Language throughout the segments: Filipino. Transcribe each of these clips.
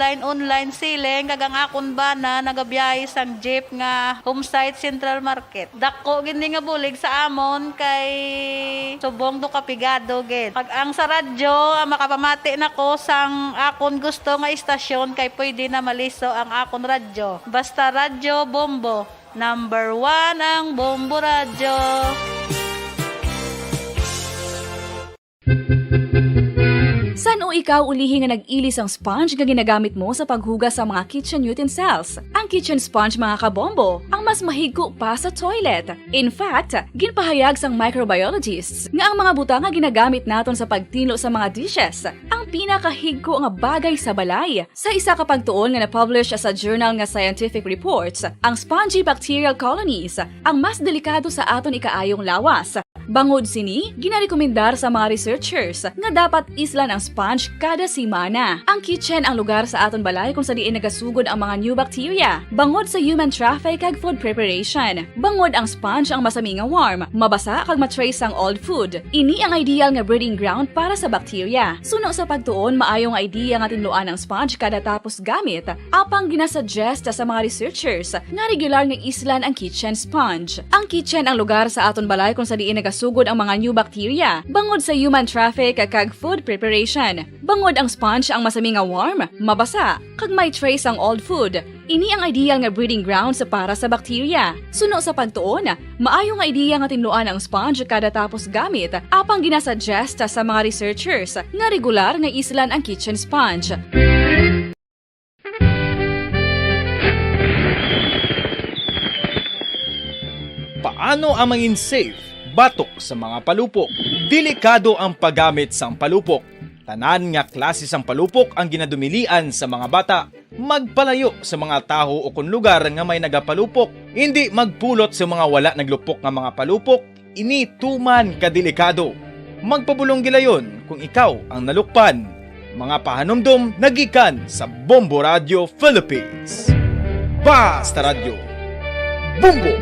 online siling kagang akon ba na nagabiyahe sang jeep nga homesite Central Market. Dako gini nga bulig sa amon kay subong to kapigado gid. Pag ang sa radyo makapamati nako sang akon gusto nga istasyon kay pwede na maliso ang akon radyo. Basta Radyo Bombo. Number 1 ang Bombo Radyo. San o ikaw ulihi nga nag-ilis ang sponge nga ginagamit mo sa paghugas sa mga kitchen utensils? Ang kitchen sponge mga kabombo, ang mas mahigko pa sa toilet. In fact, ginpahayag sang microbiologists nga ang mga butang nga ginagamit naton sa pagtilo sa mga dishes, ang pinakahigko nga bagay sa balay. Sa isa ka pagtuon nga na-publish sa journal nga Scientific Reports, ang spongy bacterial colonies ang mas delikado sa aton ikaayong lawas. Bangod sini, ginarekomendar sa mga researchers nga dapat islan ang sponge kada semana. Ang kitchen ang lugar sa aton balay kung sa diin nagasugod ang mga new bacteria. Bangod sa human traffic kag food preparation. Bangod ang sponge ang masami nga warm, mabasa kag matrace ang old food. Ini ang ideal nga breeding ground para sa bacteria. Suno sa pagtuon, maayo nga idea nga tinluan ang sponge kada tapos gamit. Apang ginasuggest sa mga researchers nga regular nga islan ang kitchen sponge. Ang kitchen ang lugar sa aton balay kung sa diin nagasugod ang mga new bacteria. Bangod sa human traffic kag food preparation. Bangod ang sponge ang masami nga warm, mabasa, kag may trace ang old food. Ini ang ideal nga breeding ground sa para sa bacteria. Suno sa pagtuon, maayo nga idea nga tinluan ang sponge kada tapos gamit. Apang ginasuggest sa mga researchers nga regular nga islan ang kitchen sponge. Paano ang mangin safe batok sa mga palupok? Delikado ang paggamit sang palupok. Tanan nga klase sang palupok ang ginadumilian sa mga bata. Magpalayo sa mga taho o kung lugar nga may nagapalupok. Hindi magpulot sa mga wala naglupok nga mga palupok. Ini tuman kadelikado. Magpabulong gilayon kung ikaw ang nalukpan. Mga pahanumdum nagikan sa Bombo Radio Philippines. Basta Radio Bombo!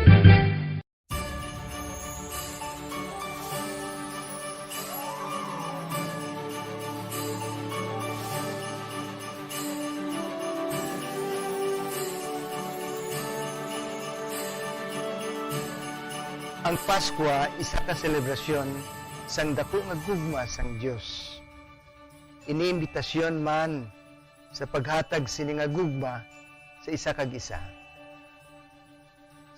Ang Pasko isa ka selebrasyon sang dako nga gugma sang Dios. Iniimbitasyon man sa paghatag sini nga gugma sa isa kag isa.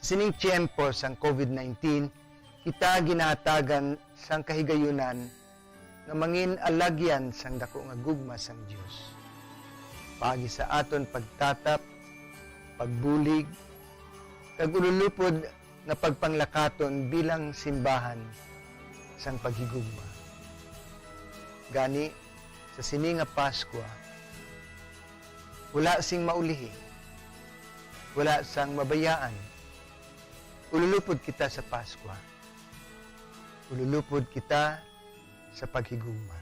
Sining tiyempo sang COVID-19, kita ginahatagan sang kahigayunan nga mangin alagyan sang dako nga gugma sang Dios. Pagi sa aton pagtatap, pagbulig, kag ululupod na pagpanglakaton bilang simbahan sang paghigugma. Gani, sa sini nga Pasko, wala sing maulihi, wala sang mabayaan. Ululupod kita sa Pasko. Ululupod kita sa paghigugma.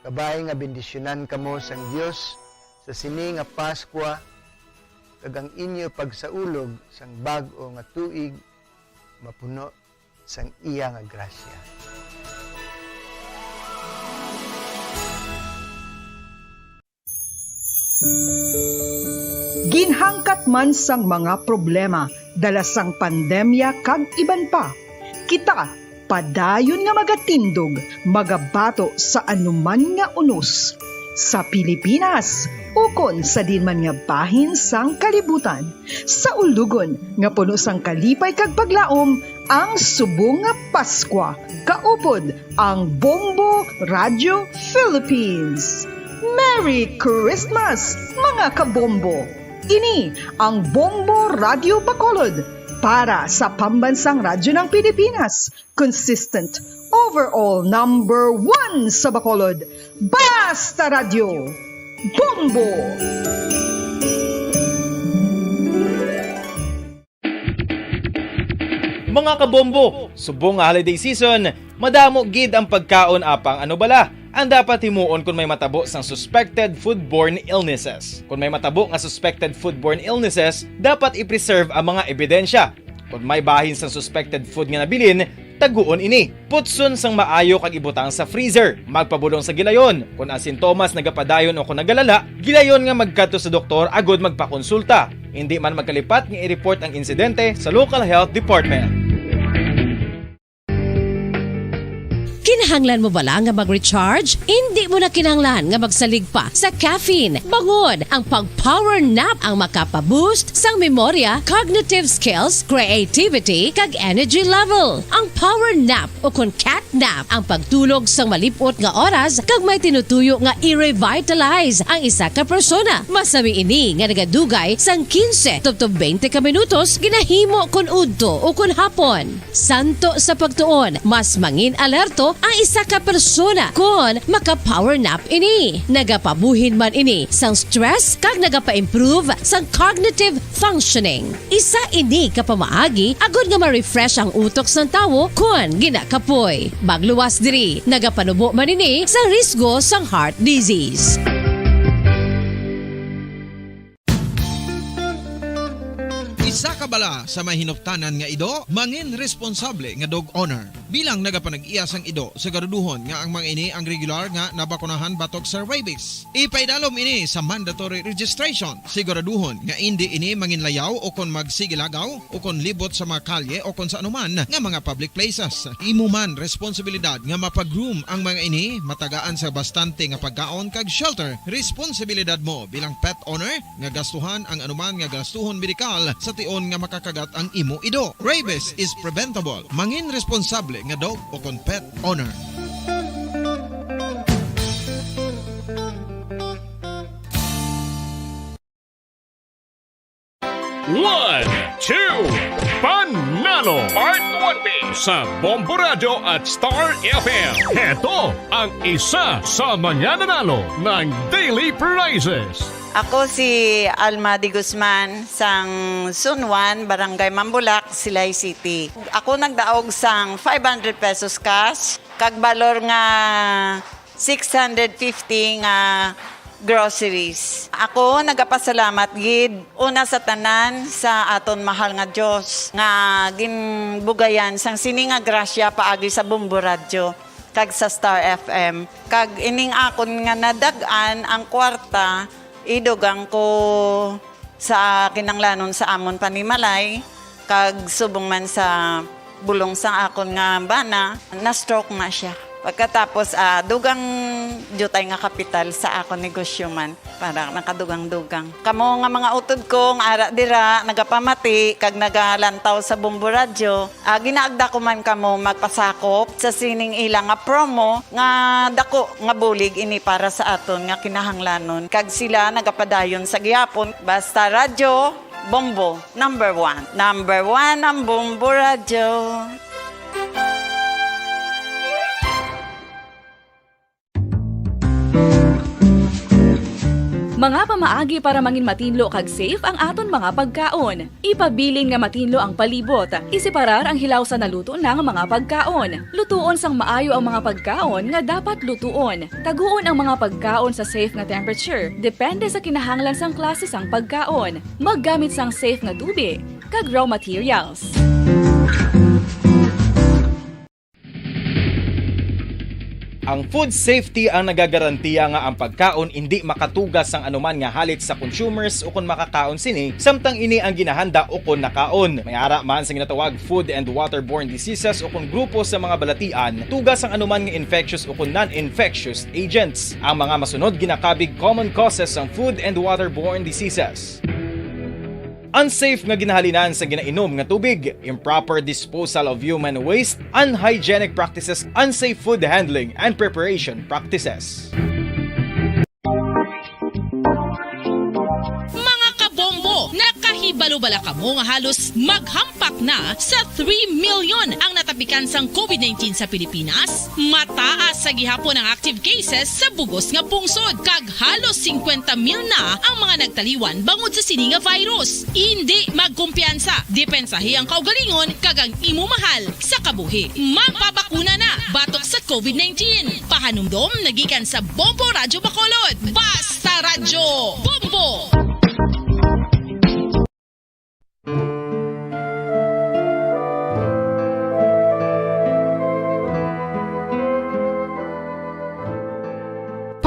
Kabay nga bendisyonan kamo sang Dios sa sini nga Pasko, kag ang inyo pagsaulog sang bag-o nga tuig mapuno sang iya nga grasya. Ginhangkat man sang mga problema dala sang pandemya kag iban pa. Kita padayon nga magatindog, magabato sa anuman nga unos. Sa Pilipinas, ukon sa dinman nga bahin sang kalibutan, sa ulugon nga puno sang kalipay kag paglaom, ang subong nga Paskwa, kaupod ang Bombo Radio Philippines. Merry Christmas, mga kabombo! Ini ang Bombo Radio Bacolod para sa pambansang radyo ng Pilipinas. Consistent, overall number 1 sa Bacolod. Basta Radio Bombo! Mga kabombo, subong nga holiday season, madamo gid ang pagkaon apang ano bala ang dapat himuon kung may matabo sang suspected foodborne illnesses. Kung may matabo nga suspected foodborne illnesses, dapat i-preserve ang mga ebidensya. Kung may bahin sang suspected food nga nabilin, taguon ini. Putson sang maayo kag ibutang sa freezer. Magpabulong sa gilayon. Kung ang sintomas nagapadayon o kung nagalala, gilayon nga magkadto sa doktor agod magpakonsulta. Hindi man magkalipat nga i-report ang insidente sa local health department. Kinahanglan mo bala nga mag-recharge? Hindi mo na kinahanglan nga magsalig pa sa caffeine. Bangod, ang pag-power nap ang makapaboost sang memorya, cognitive skills, creativity, kag energy level. Ang power nap o kun cat nap ang pagtulog sang malipot nga oras kag may tinutuyo nga i-revitalize ang isa ka persona. Masami ini nga nagadugay sang 15 tubtob 20 ka minutos ginahimo kun udto o kun hapon. Santo sa pagtuon, mas mangin alerto ang isa ka persona kung maka-power nap ini. Nagapabuhin man ini sang stress kag nagapa-improve sang cognitive functioning. Isa ini kapamaagi agud nga ma-refresh ang utok sang tawo kung ginakapoy. Magluwas diri, nagapanubo man ini sa risgo sang heart disease. Isa ka bala sa may hinuptanan nga ido, mangin responsable nga dog owner. Bilang nagapanag-iyas ang ido, siguraduhon nga ang mga ini ang regular nga nabakunahan batok sa rabies. Ipaidalom ini sa mandatory registration. Siguraduhon nga hindi ini manginlayaw o kon magsigilagaw o kon libot sa mga kalye o kon sa anuman nga mga public places. Imo man responsibilidad nga mapag-groom ang mga ini, matagaan sa bastante nga pagkaon kag shelter. Responsibilidad mo bilang pet owner nga gastuhan ang anuman nga gastuhon medikal sa tion nga makakagat ang imo ido. Rabies is preventable. Mangin responsable nga dog o kon pet owner. One, two, Panalo Part 1B sa Bombo Radio at Star FM. Heto ang isa sa mananalo ng daily prizes. Ako si Alma de Guzman sang Sunwan, Barangay Mambulak, Silay City. Ako nagdaog sang 500 pesos cash, kag balor nga 650 nga groceries. Ako nagapasalamat gid una sa tanan sa aton mahal nga Dios nga ginbugayan sang sini nga grasya paagi sa Bombo Radio kag sa Star FM. Kag ining akon nga nadagan ang kwarta idugang ko sa kinanglanon sa amon panimalay kag subong man sa bulong sa akon nga bana na stroke na siya. Pagkatapos dugang jutay nga kapital sa akon negosyo man para nakadugang-dugang. Kamo nga mga utod kong ara dira nagapamati kag nagalantaw sa Bombo Radio. Ginaagda ko man kamo magpasakop sa sining ilang nga promo nga dako nga bulig ini para sa aton nga kinahanglanon. Kag sila nagapadayon sa gihapon. Basta Radio Bombo number 1. Number 1 ang Bombo Radio. Mga pamaagi para mangin matinlo kag safe ang aton mga pagkaon. Ipabilin nga matinlo ang palibot. Isiparar ang hilaw sa naluto ng mga pagkaon. Lutuon sang maayo ang mga pagkaon nga dapat lutuon. Taguon ang mga pagkaon sa safe nga temperature. Depende sa kinahanglan sang klase sang pagkaon. Maggamit sang safe nga tubig kag raw materials. Ang food safety ang nagagarantiya nga ang pagkaon hindi makatugas ang anuman nga halit sa consumers o kung makakaon sini, samtang ini ang ginahanda o kung nakaon. May ara man sa ginatawag food and waterborne diseases o kung grupo sa mga balatian, tugas ang anuman nga infectious o kung non-infectious agents. Ang mga masunod ginakabig common causes ng food and waterborne diseases. Unsafe nga ginahalinan sa ginainom nga tubig, improper disposal of human waste, unhygienic practices, unsafe food handling, and preparation practices. Mga kabombo, nakahibalo-bala ka mo nga halos maghampak na sa 3 million ang natapikan sang COVID-19 sa Pilipinas. Mataas sa gihapon ang active cases sa bugos nga pungsod, kag halos 50 mil na ang mga nagtaliwan bangod sa sini nga virus. Hindi magkumpiyansa, depensahi ang kaugalingon kag ang imo mahal sa kabuhi. Magpabakuna na batok sa COVID-19. Pahanumdom nagikan sa Bombo Radio Bacolod. Basta Radyo Bombo!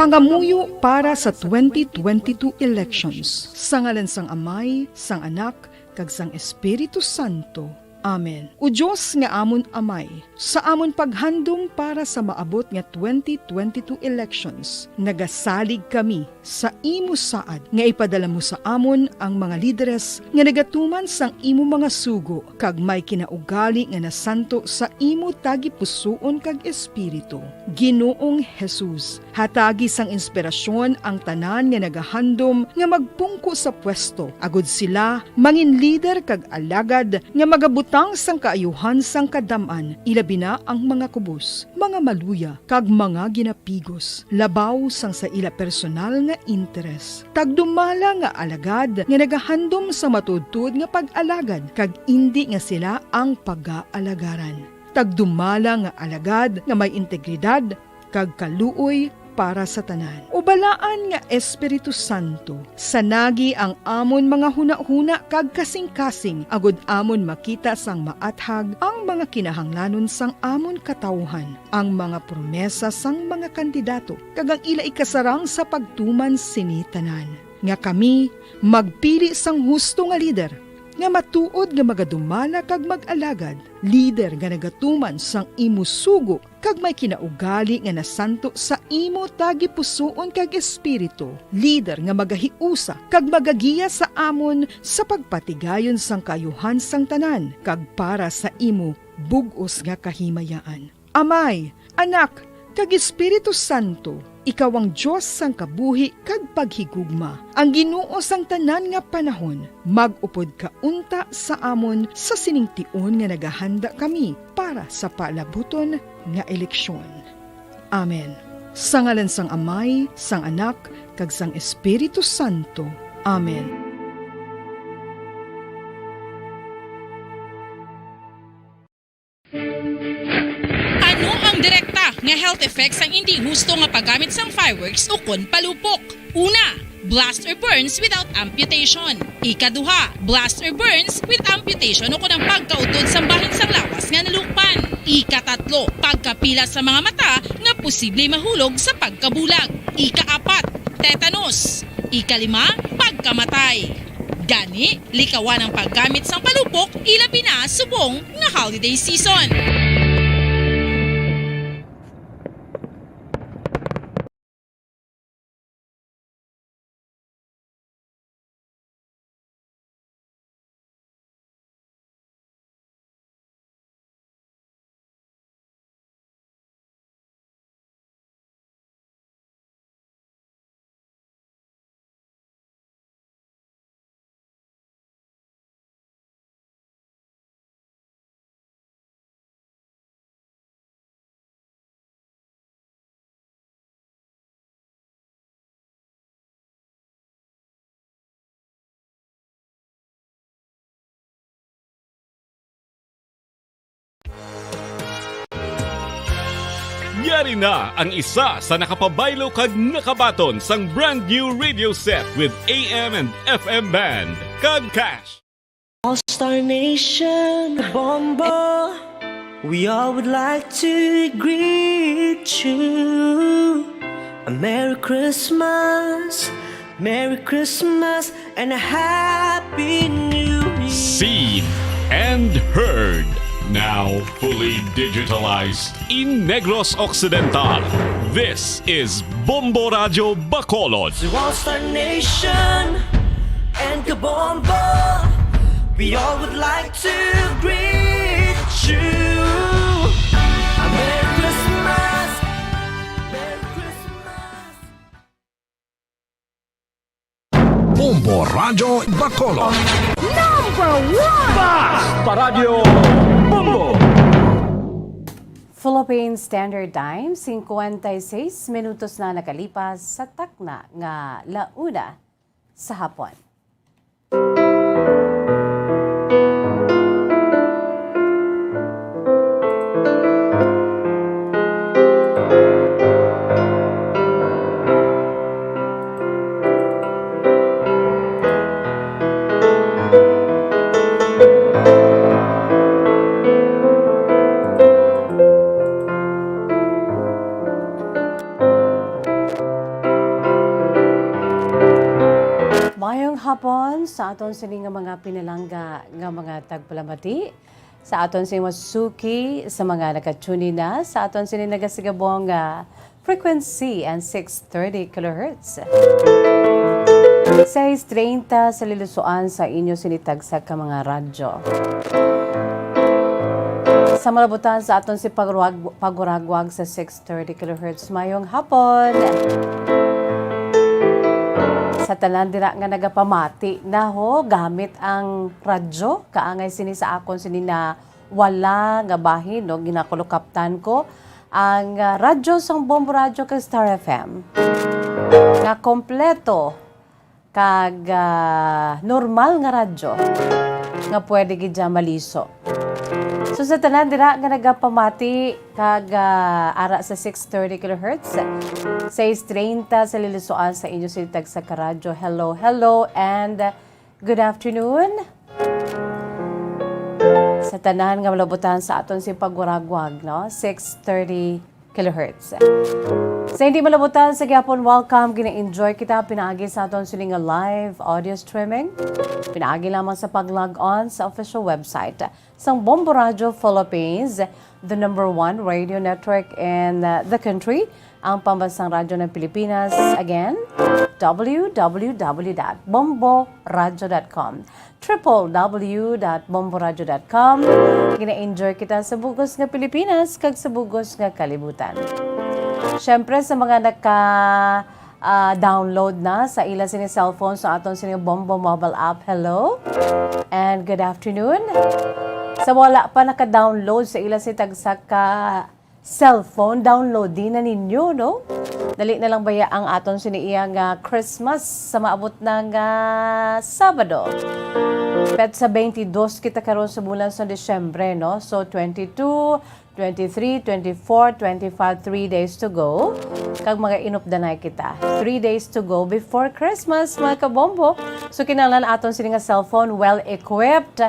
Pangamuyo para sa 2022 elections. Sa ngalan sang Amay, sang Anak, kag sang Espiritu Santo. Amen. O Diyos nga amon Amay, sa amon paghandom para sa maabot nga 2022 elections, nagasalig kami sa imo saad nga ipadala mo sa amon ang mga lideres nga nagatuman sang imo mga sugo kag may kinaugali nga nasanto sa imo tagi pusoon kag espiritu. Ginoong Jesus, hatagi sang inspirasyon ang tanan nga nagahandom nga magpungko sa pwesto, agud sila mangin leader kag alagad nga magabutang sang kaayuhan sang kadaman, ilabi na ang mga kubos, mga maluya, kag mga ginapigos, labaw sang sa ila personal nga interes. Tagdumala nga alagad nga nagahandom sa matudtod nga pag-alagad, kag indi nga sila ang pag-aalagaran. Tagdumala nga alagad nga may integridad, kag kaluoy para sa tanan. Ubalaan nga Espiritu Santo, sanagi ang amon mga huna-huna kag kasing-kasing, agud amon makita sang maathag ang mga kinahanglanon sang amon katawhan, ang mga promesa sang mga kandidato, kag ang ila ikasarang sa pagtuman sini tanan. Nga kami magpili sang husto nga lider, nga matuod nga magadumala kag mag-alagad, lider nga nagatuman sang imo sugo kag may kinaugali nga nasanto sa imo tagi pusoon kag espiritu, lider nga magahiusa kag magagiya sa amon sa pagpatigayon sang kayuhan sang tanan kag para sa imo bug-os nga kahimayaan. Amay, Anak, kag Espiritu Santo, ikaw ang Diyos sang kabuhi kag paghigugma. Ang Ginoo sang tanan nga panahon, mag-upod ka unta sa amon sa siningtion nga nagahanda kami para sa palabuton nga eleksyon. Amen. Sa ngalan sang Amay, sang Anak, kag sang Espiritu Santo. Amen. Ano ang direkta nga health effects ang hindi husto nga paggamit sang fireworks o kon palupok? Una, blast or burns without amputation. Ikaduha, blast or burns with amputation o kon ang pagkautod sa bahin sang lawas nga nalukpan. Ikatatlo, pagkapila sa mga mata nga posible mahulog sa pagkabulag. Ikaapat, tetanus. Ikalima, pagkamatay. Gani, likawan ang paggamit sang palupok ilabi na subong nga holiday season. Yari na ang isa sa nakapabaylo kag nakabaton sang brand new radio set with AM and FM band, kag cash. All-Star Nation, Bombo, we all would like to greet you. A Merry Christmas, and a Happy New Year. Seen and heard. Now fully digitalized in Negros Occidental. This is Bombo Radio Bacolod. To All-Star Nation and Kabombo, we all would like to greet you. A Merry Christmas, Merry Christmas. Bombo Radio Bacolod. Number 1! Paradyo Bombo! Philippine Standard Time, 56 minutos na nakalipas sa takna nga launa sa hapon. Mayong hapon sa aton sini nga mga pinalangga nga mga tagpalamati, sa aton sini masuki, sa mga nakatuni na, sa aton sini nagasigabong nga frequency and 630 kHz. 6:30 sa lilusuan sa inyo sinitagsak ka mga radyo. Sa malabutan sa aton si paguragwag sa 630 kHz mayong hapon. Sa tanan dira nga nagapamati na ho gamit ang radyo kaangay sini sa akon sini na wala nga bahin no ginakulokaptan ko ang radyo sang Bombo Radyo kag Star FM nga kompleto kag normal nga radyo nga pwede gid maliso. So sa tanan dira nga nagapamati kag ara sa 630 kHz 6:30 sa lilusuan sa inyo siltag sa karadyo. Hello, hello and good afternoon. Sa tanan nga malabutan sa aton si pagwaragwag no 630 kHz. Sa hindi malabutan sa gyapon welcome gina-enjoy kita pinaagi sa aton sining live audio streaming. Pinaagi lamang sa pag-log on sa official website sang Bombo Radyo Philippines, the #1 radio network in the country, ang pambansang radyo ng Pilipinas. Again, www.bomboradyo.com www.bomboradyo.com. Gina-enjoy kita sa bugos nga Pilipinas kag sa bugos nga kalibutan. Siyempre sa mga download na sa ila sini cellphone sa aton sini Bombo mobile app. Hello and good afternoon. Sa wala pa naka-download sa ila si tagsa ka cellphone, download din na ninyo, no? Dali na lang baya ang aton siniiyang Christmas sa maabot ng Sabado. Pet sa 22 kita karon sa bulan sa Disyembre, no? So 22, 23, 24, 25, 3 days to go. Kag mga inupdanay kita. 3 days to go before Christmas, mga kabombo. So kinahanglan aton sini nga cellphone well-equipped.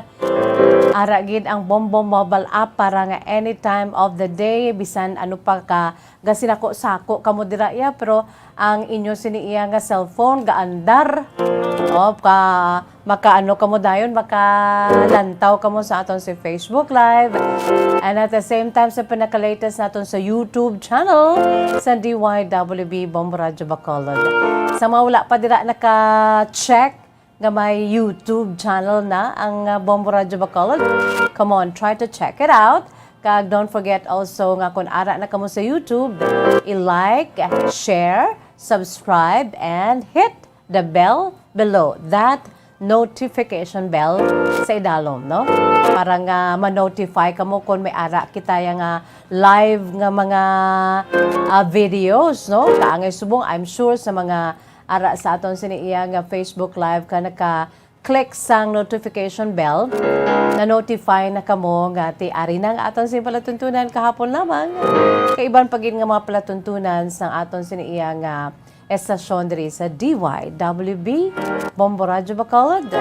Ara gid ang Bombo mobile app para nga anytime of the day bisan ano pa ka gasinako-sako kamo dira ya pero ang inyo siniiya nga cellphone gaandar o ka makaano kamo dayon makalantaw kamo sa aton si Facebook Live and at the same time sa pinaka-latest naton sa YouTube channel sa DYWB Bombo Radyo Bacolod. Sa mga wala pa dira naka-check nga may YouTube channel na ang Bombo Radyo Bacolod. Come on, try to check it out. Kag don't forget also nga kung ara na kamo sa YouTube, i-like, share, subscribe, and hit the bell below. That notification bell sa idalom, no? Para nga ma-notify kamo kung may ara kita yung live nga mga videos, no? Kaangay subong, I'm sure sa mga ara sa aton siniiya nga Facebook Live ka naka-click sang notification bell na notify na kamo nga ti ari nang aton sin palatuntunan kahapon lamang. Kaiban pagin nga mga palatuntunan sang aton siniiya nga estasyon diri sa DYWB Bombo Radyo Bacolod,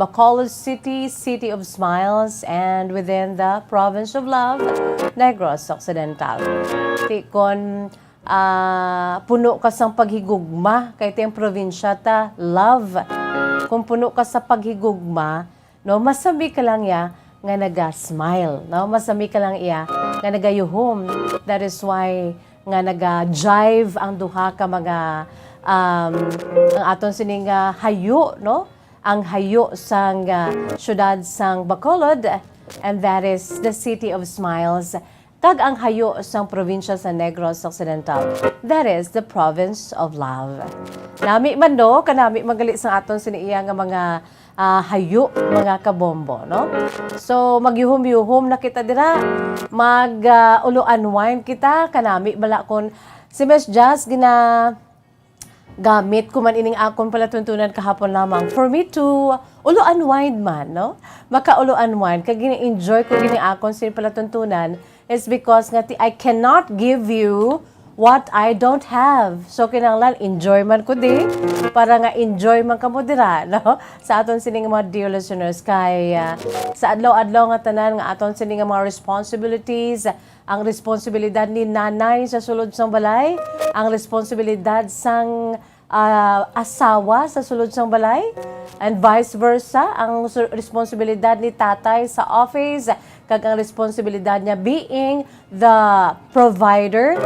Bacolod City, City of Smiles, and within the Province of Love, Negros Occidental. Tikon puno ka sang paghigugma kay tiyang probinsya ta love kung puno ka sa paghigugma no masami ka lang ya nga naga-smile no masami ka lang iya nga nagayuhom. That is why nga naga-jive ang duha ka mga ang aton sining hayo no ang hayo sang syudad sang Bacolod, and that is the City of Smiles. Kag ang hayo sang probinsya sa Negros Occidental, that is the Province of Love. Nami man do, kanami magalit sa aton siniiya nga mga hayo, mga kabombo, no? So, magyuhom-yuhom na kita dira, mag-ulo-unwind kita, kanami bala kon si Miss Jazz gamit ko man ining akon pala tuntunan kahapon lamang for me to ulo-unwind man, no? Maka-ulo-unwind, kag gini-enjoy ko gini akon sin pala tuntunan is because nga I cannot give you what I don't have. So kinahanglan enjoy man ko di para nga enjoy man kamo dira, no? Sa aton sining mga dear listeners kay sa adlaw-adlaw nga tanan nga aton sining mga responsibilities, ang responsibilidad ni nanay sa sulod sang balay, ang responsibilidad sang asawa sa sulod sang balay, and vice versa, ang responsibilidad ni tatay sa office, kag ang responsibilidad niya being the provider,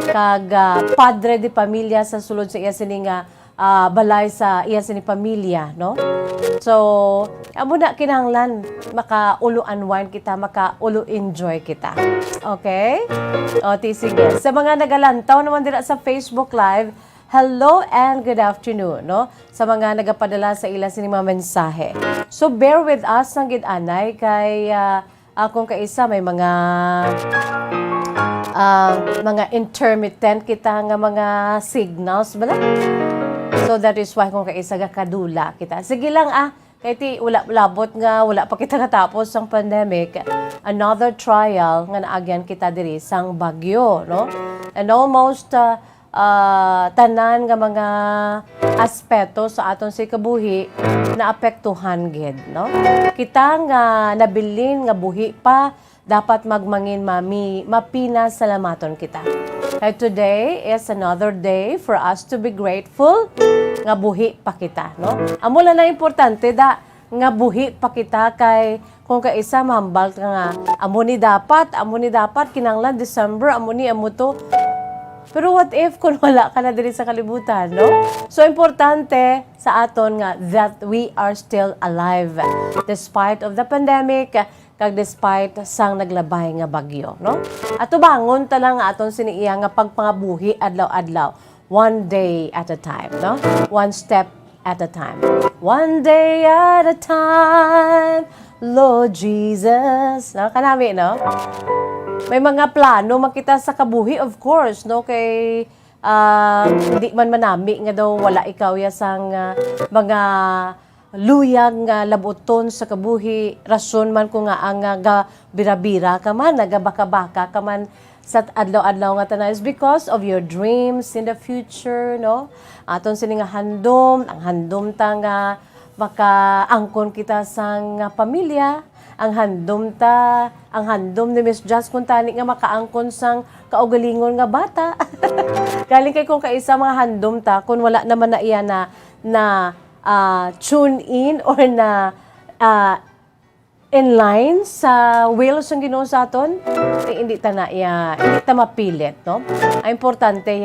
kag padre di pamilya sa sulod sa iya sining balay sa iya sining pamilya, no? So, amo na kinahanglan maka-ulo unwind kita, maka-ulo enjoy kita. Okay? O, sige. Sa mga nagalantaw naman dira sa Facebook Live, hello and good afternoon, no? Sa mga nagapadala sa ila sini mga mensahe. So, bear with us ng gidanay kay akong kaisa may mga intermittent kita nga mga signals bala. So that is why kung kaisa ga kadula kita. Sige lang kay ti wala labot nga wala pa kita natapos ang pandemic. Another trial nga naagyan kita diri sang bagyo, no? And almost tanan nga mga aspeto sa aton si kabuhi na apektuhan gid, no? Kita nga nabilin nga buhi pa dapat magmangin mapina salamaton kita. Kaya today is another day for us to be grateful nga buhi pa kita, no? Amo lang na importante da nga buhi pa kita kay kung kaisa mahambal ka nga amo ni dapat kinanglan December amo to. Pero what if kung wala ka na diri sa kalibutan, no? So importante sa aton nga that we are still alive despite of the pandemic, kag despite sang naglabay nga bagyo, no? Ato bangon ta lang aton siniiya nga pagpangabuhi adlaw-adlaw, one day at a time, no? One step at a time. One day at a time, Lord Jesus. No? Kanami, no? May mga plano makita sa kabuhi, of course, no? Kay hindi man manami nga daw wala ikaw ya sang mga luyag nga labuton sa kabuhi, rason man ko nga ang bira-bira ka man, nagabaka-baka ka man sa adlaw-adlaw nga tanan is because of your dreams in the future, no? Aton sini nga handom, ang handom ta nga makaangkon kita sang pamilya, ang handom ni Miss Jazz kung tani nga makaangkon sang kaugalingon nga bata. Galing kay kung kaisa mga handom ta, kung wala naman na iya na tune in or na in line sa will sa Ginoo sa aton, hindi ta mapilit, no? Ang importante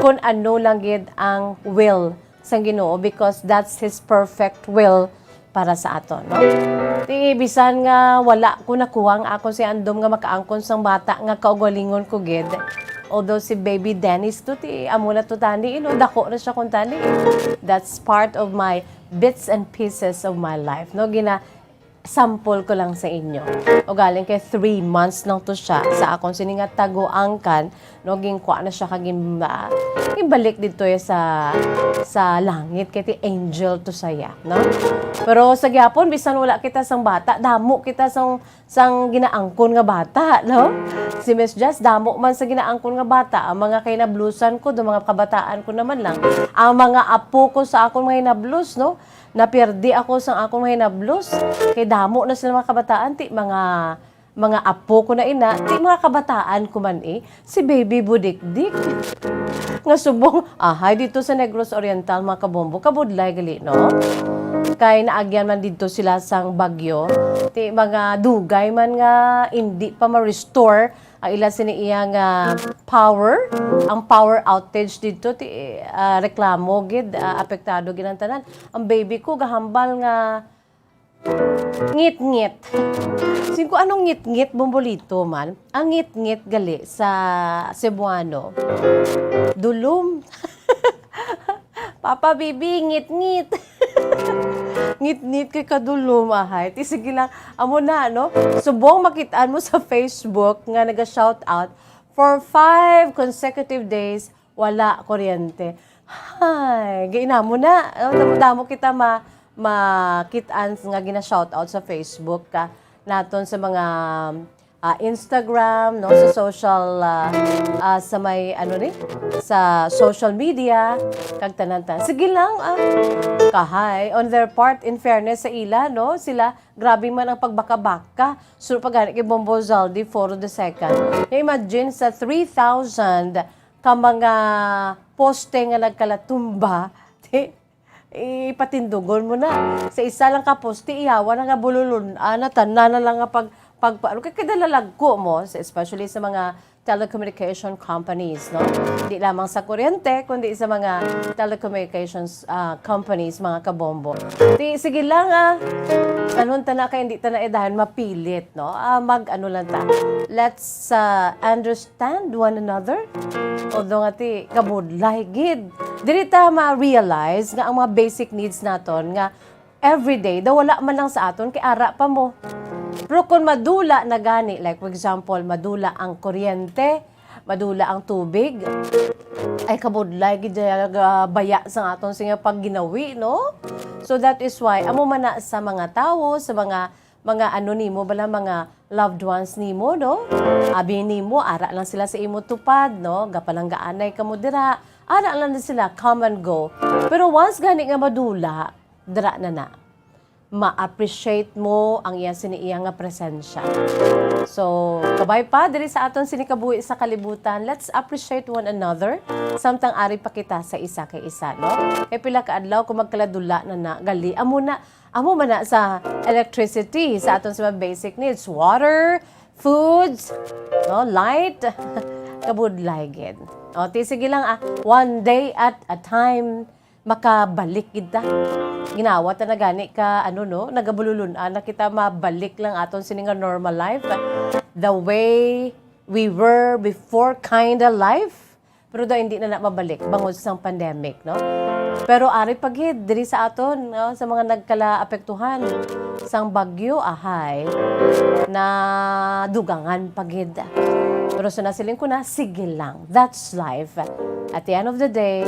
kung ano lang gid ang will sa Ginoo because that's His perfect will para sa aton, no? Bisan nga wala ko nakuha ako si andom nga makaangkon sang bata nga kaugalingon ko gid. Although si baby Dennis to amo na to tani dako na siya kun tani. That's part of my bits and pieces of my life, no? Sample ko lang sa inyo. O galing kay 3 months lang to siya sa akong sininga tago-angkan, no? Gingkwa na siya balik dito sa langit kay ti angel to saya, no? Pero sa gyapon bisan wala kita sang bata, damo kita sang ginaangkon nga bata, no? Si Miss Jazz damo man sa ginaangkon nga bata, ang mga kinablusan ko, do mga kabataan ko naman lang. Ang mga apo ko sa akong mga hinablus, no? Napirdi ako sa akong mga hinablos. Kay damo na sila mga kabataan, mga apo ko na ina, mga kabataan ko man si baby budikdik. Nga subong, dito sa Negros Oriental, mga kabombo, kabudlay gali, no? Kay naagyan man dito sila sang bagyo, mga dugay man nga, hindi pa ma-restore ang ilan siniiyang power, ang power outage dito, reklamo gid, apektado gid ang tanan. Ang baby ko gahambal nga ngit-ngit. Sin ko anong ngit-ngit bombolito man? Ang ngit-ngit gali sa Cebuano. Dulum. Papa baby ngit-ngit. Ngit-ngit kay kadulom sige lang amo na, no? Subong makitaan mo sa Facebook nga naga-shout out for 5 consecutive days wala kuryente. Gaina mo na. Damo kita makitaan nga gina-shout out sa Facebook naton sa mga Instagram, no, sa social sa may sa social media kag tanan-tanan. Sige lang kahay on their part, in fairness sa ila, no, sila grabe man ang pagbaka-baka so pagani kay Bombo Zaldi for the second. Imagine sa 3,000 ka mga poste nga nagkalatumba, ipatindugon mo na. Sa isa lang ka poste, ihawa na nga bululun, tanan na lang nga ano kaya kadalalagko mo, especially sa mga telecommunication companies, no? Hindi lamang sa kuryente, kundi sa mga telecommunications companies, mga kabombo. Sige lang, anong tana kaya hindi tana dahil mapilit, no? Ano lang ta. Let's understand one another. Although nga kabudlay, gid. Dili ta ma-realize nga ang mga basic needs naton nga everyday, daw wala man lang sa aton, kay ara pa mo. Pero kung madula na gani, like for example, madula ang kuryente, madula ang tubig, ay kabudlay, baya sa aton sa pag ginawi, no? So that is why, amo man na sa mga tao, sa mga ano nimo, bala mga loved ones nimo, no? Abi nimo, ara lang sila sa imo tupad, no? Gapalanggaanay ka mo dira, ara lang na sila, come and go. Pero once gani nga madula, dira na. Ma-appreciate mo ang iya siniiyang nga presensya. So, kabay pa, diri sa aton sinikabuhi sa kalibutan, let's appreciate one another. Samtang ari pa kita sa isa kay isa, no? Kay pila ka adlaw kung magkaladula na gali. Amo man na sa electricity, sa aton sa mga basic needs, water, foods, no, light, kabudlay gid. O, sige lang, one day at a time, makabalik kita. Ginawa ta na gani ka, nagabululun na kita mabalik lang aton sininga normal life. The way we were before kinda life. Pero daw hindi na mabalik, bangod sa pandemic, no? Pero ari paghid, diri sa aton, no? Sa mga nagkala-apektuhan, sang bagyo, na dugangan paghid. Pero sa nasiling ko na, sige lang, that's life. At the end of the day,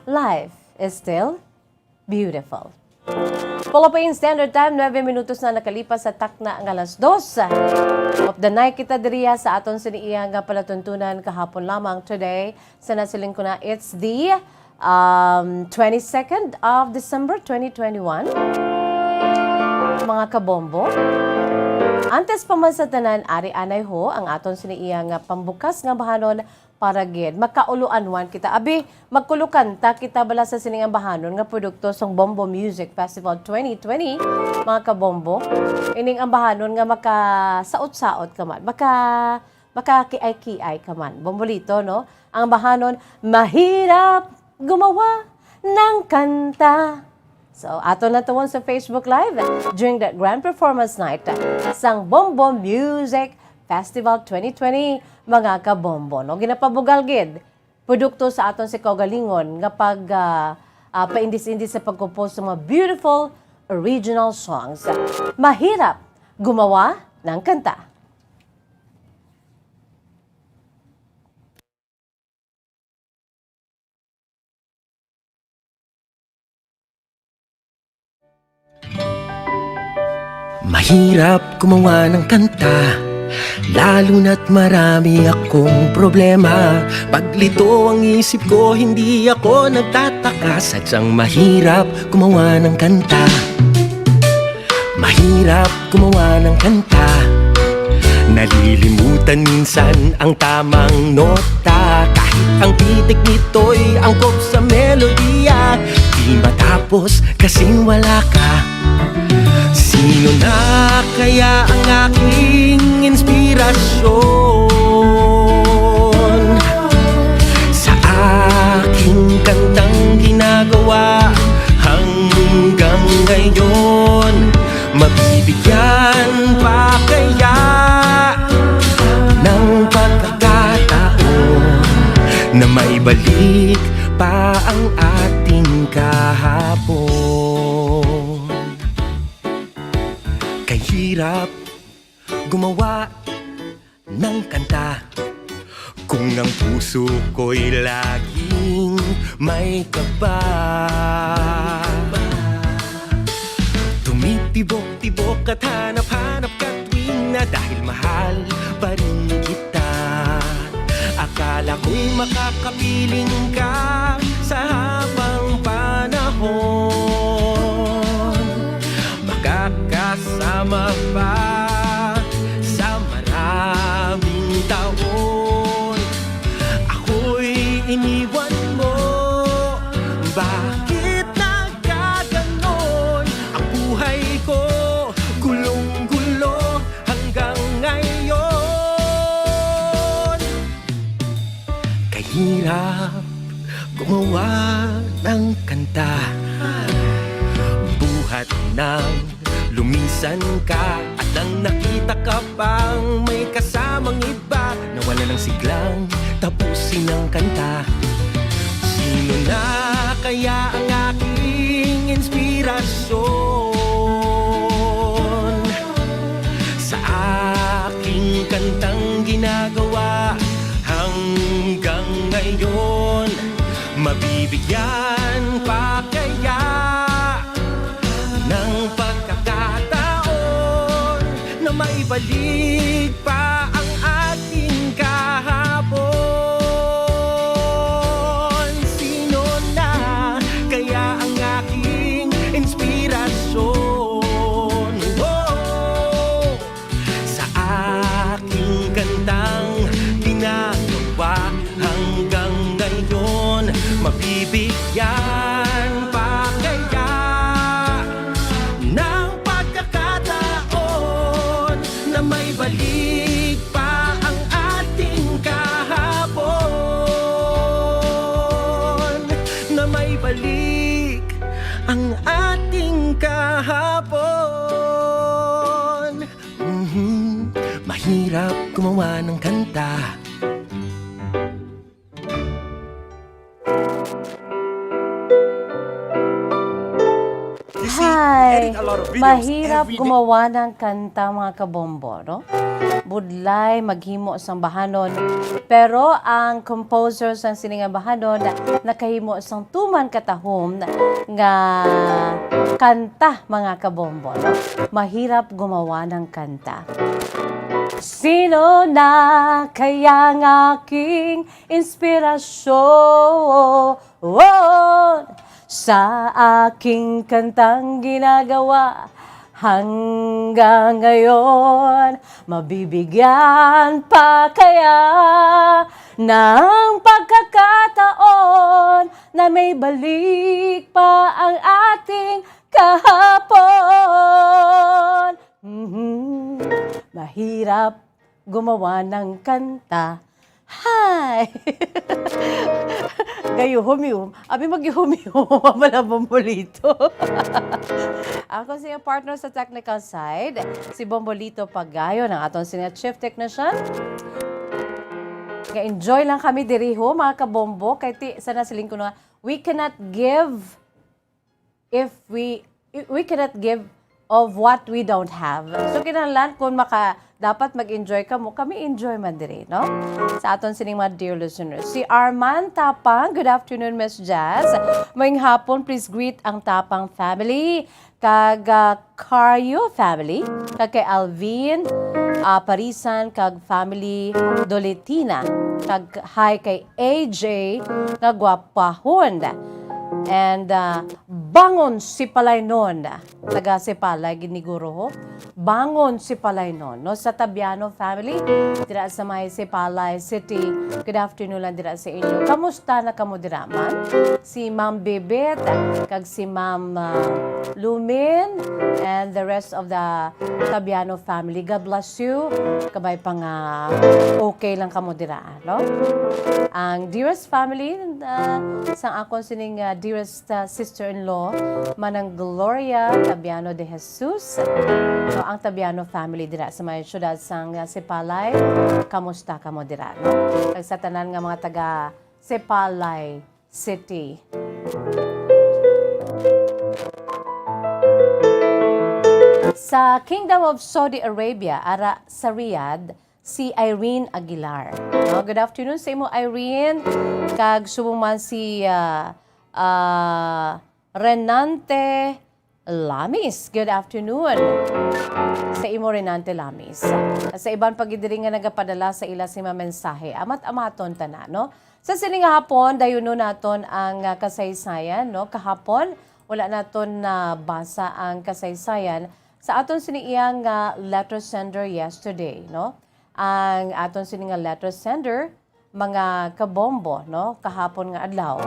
life is still beautiful. Philippine Standard Time, 9 minutos na nakalipas sa takna ng alas 2 of the night kita diriya sa aton siniiya nga palatuntunan kahapon lamang today. Sa nasiling ko na, it's the 22nd of December 2021. Mga kabombo, antes pa man sa tanan, ari-anay ho ang aton siniiya nga pambukas nga bahanon para gid makauluanwan kita. Abi, magkulukan ta kita bala sa siningang bahanon nga produkto sang Bombo Music Festival 2020, mga kabombo. Ining ang bahanon nga makasaot-saot ka man, makakiay-kiay ka man. Bombolito, no? Ang bahanon, mahirap gumawa ng kanta. So, ato na tawon sa Facebook Live during that grand performance night sang Bombo Music Festival 2020, mga kabombo. No? Ginapabugal gid produkto sa aton si kaugalingon nga pag paindis-indis sa pagkompose ng mga beautiful original songs. Mahirap gumawa ng kanta. Mahirap gumawa ng kanta, lalo na't marami akong problema. Paglito ang isip ko, hindi ako nagtataka. Sadyang mahirap gumawa ng kanta. Mahirap gumawa ng kanta, nalilimutan minsan ang tamang nota. Kahit ang titik nito'y angkop sa melodiya, di matapos kasing wala ka. Sino na kaya ang aking inspirasyon sa aking kantang ginagawa hanggang ngayon? Mabibigyan pa kaya ng pagkakataon na maibalik pa ang ating kahapon? Kahirap gumawa ng kanta kung ang puso ko'y laging may kaba. Tumitibok-tibok at hanap-hanap ka tuwing na dahil mahal pa rin kita. Akala ko'y makakapiling ka sa habang panahon, makakasama pa sa maraming taon. Ako'y iniwan mo Buhat nang lumisan ka at nang nakita ka pang may kasamang iba, nawala ng siglang tapusin ang kanta. Sino na kaya ang aking inspirasyon sa aking kantang ginagawa hanggang ngayon? Mabibigyan pa kaya ng pagkakataon na maibalik pa ang ating kahapon? Sino na kaya ang aking inspirasyon? Oh, sa aking kantang ginagawa hanggang ngayon, mabibigyan pa kaya ng pagkakataon na may balik pa ang ating kahapon? Na may balik ang ating kahapon. Mahirap gumawa ng kanta. Hi! Mahirap gumawa ng kanta, mga kabombo, no? Budlay, maghimo sang bahanon. Pero ang composer sang sininga bahanon, nakahimo sang tuman katahom nga kanta, mga kabombo, no? Mahirap gumawa ng kanta. Sino na kaya ang aking inspirasyon sa aking kantang ginagawa hanggang ngayon? Mabibigyan pa kaya ng pagkakataon na may balik pa ang ating kahapon? Mahirap gumawa ng kanta. Hi! Gayo, humiyum. Abi mag-humiyum. Wala Bombolito. Ako siya partner sa technical side, si Bombolito Pagayo, ng aton siya chief technician. Enjoy lang kami diriho, mga kabombo. Kaya sana siling ko na, we cannot give of what we don't have. So, kinahanglan kung dapat mag-enjoy ka mo, kami enjoy man diri, no? Sa aton sining mga dear listeners. Si Arman Tapang, good afternoon, Miss Jazz. Maying hapon, please greet ang Tapang family, kag Caryo family, kag kay Alvin, Parisan, kag family Doletina, kag hi kay AJ, kag Gwapahon. And Bangon si Palaynon, taga Sipalay, giniguro ho. Bangon si Palaynon, no? Sa Tabiano family, dira sa may Sipalay City. Good afternoon lang dira sa inyo. Kamusta na kamo dira man? Si Ma'am Bebet, kag si Ma'am Lumin, and the rest of the Tabiano family. God bless you. Kabay pang okay lang kamo dira, no? Ang dearest family, sa akong sining dearest sister-in-law, Manang Gloria Tabiano de Jesus. So, ang Tabiano family dira sa may syudad sang Sipalay. Kamusta ka mo dira, no? Kag sa tanan nga mga taga Sipalay City. Sa Kingdom of Saudi Arabia, ara sa Riyadh, si Irene Aguilar. No? Good afternoon sa imo, Irene. Kag subong man si Renante Lamis. Good afternoon sa imo, Renante Lamis. Sa iban pagidiri nga nagapadala sa ila si mensahe. Amat-amaton tana, no? Sa sining hapon, dayuno naton ang kasaysayan, no? Kahapon, wala naton na basa ang kasaysayan sa aton siniyang letter sender yesterday, no? Ang aton sining letter sender, mga kabombo, no? Kahapon nga adlaw.